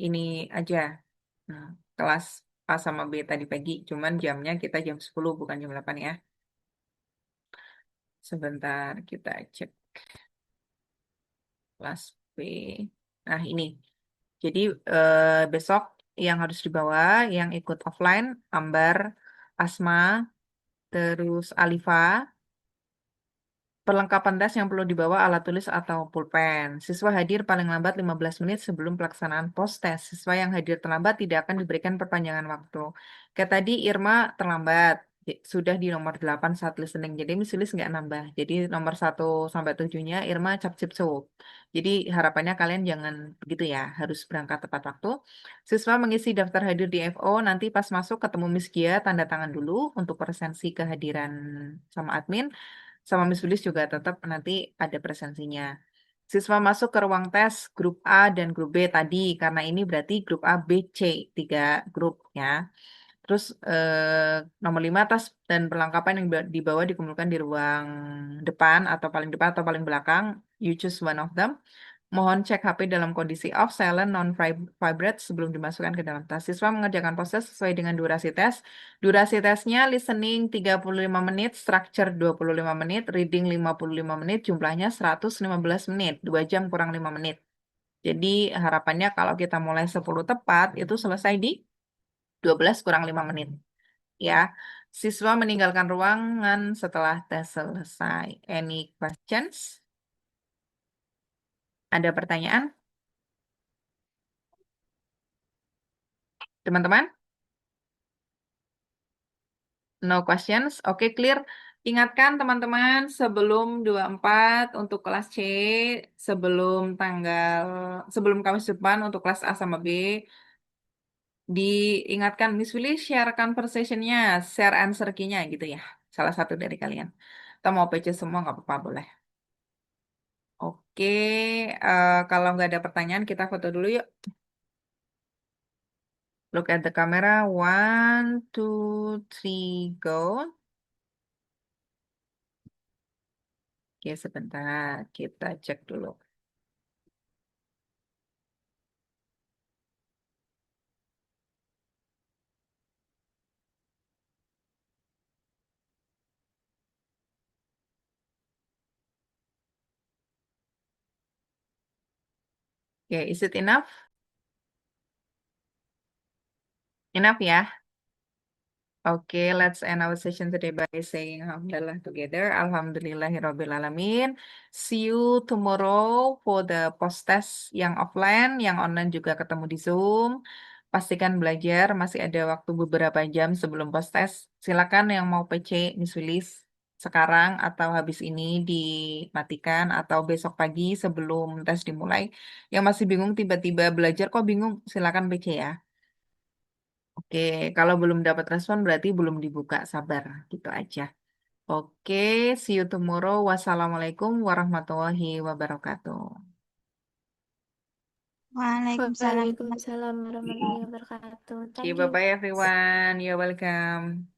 ini aja. Nah, kelas A sama B tadi pagi, cuman jamnya kita jam 10 bukan jam 8 ya. Sebentar kita cek kelas B. Nah, ini. Jadi besok yang harus dibawa, yang ikut offline, Ambar, Asma, terus Alifa. Perlengkapan tas yang perlu dibawa alat tulis atau pulpen. Siswa hadir paling lambat 15 menit sebelum pelaksanaan post test. Siswa yang hadir terlambat tidak akan diberikan perpanjangan waktu. Kayak tadi Irma terlambat. Sudah di nomor 8 saat listening. Jadi misilis nggak nambah. Jadi nomor 1 sampai 7-nya Irma cap cip sup. Jadi harapannya kalian jangan begitu ya. Harus berangkat tepat waktu. Siswa mengisi daftar hadir di FO. Nanti pas masuk ketemu Miss Gia, tanda tangan dulu untuk presensi kehadiran sama admin. Sama Miss Wilis juga tetap nanti ada presensinya. Siswa masuk ke ruang tes grup A dan grup B tadi, karena ini berarti grup A, B, C, 3 grup ya. Terus nomor 5 tas dan perlengkapan yang dibawa dikumpulkan di ruang depan atau paling belakang. You choose one of them. Mohon cek HP dalam kondisi off, silent, non-vibrate sebelum dimasukkan ke dalam tas. Siswa mengerjakan proses sesuai dengan durasi tes. Durasi tesnya listening 35 menit, structure 25 menit, reading 55 menit, jumlahnya 115 menit, 2 jam kurang 5 menit. Jadi harapannya kalau kita mulai 10 tepat, itu selesai di 12 kurang 5 menit. Ya, siswa meninggalkan ruangan setelah tes selesai. Any questions? Ada pertanyaan, teman-teman? No questions. Oke, clear. Ingatkan teman-teman sebelum 24 untuk kelas C, sebelum sebelum Kamis depan untuk kelas A sama B, diingatkan Miss Willy share conversation-nya, share answer key-nya gitu ya. Salah satu dari kalian. Kita mau PC semua nggak apa-apa boleh. Oke, kalau nggak ada pertanyaan kita foto dulu yuk. Look at the camera. 1, 2, 3, go. Oke, sebentar. Kita cek dulu. Oke, is it enough? Enough ya? Okay, let's end our session today by saying Alhamdulillah together. Alhamdulillahirabbil alamin. See you tomorrow for the post test yang offline, yang online juga ketemu di Zoom. Pastikan belajar, masih ada waktu beberapa jam sebelum post test. Silakan yang mau PC Miss Wilis sekarang atau habis ini dimatikan atau besok pagi sebelum tes dimulai. Yang masih bingung tiba-tiba belajar kok bingung, silakan PC ya. Oke, kalau belum dapat respon berarti belum dibuka, sabar, gitu aja. Oke, see you tomorrow. Wassalamualaikum warahmatullahi wabarakatuh. Waalaikumsalam. Waalaikumsalam warahmatullahi wabarakatuh. Oke, Thank you. bye-bye everyone. You're welcome.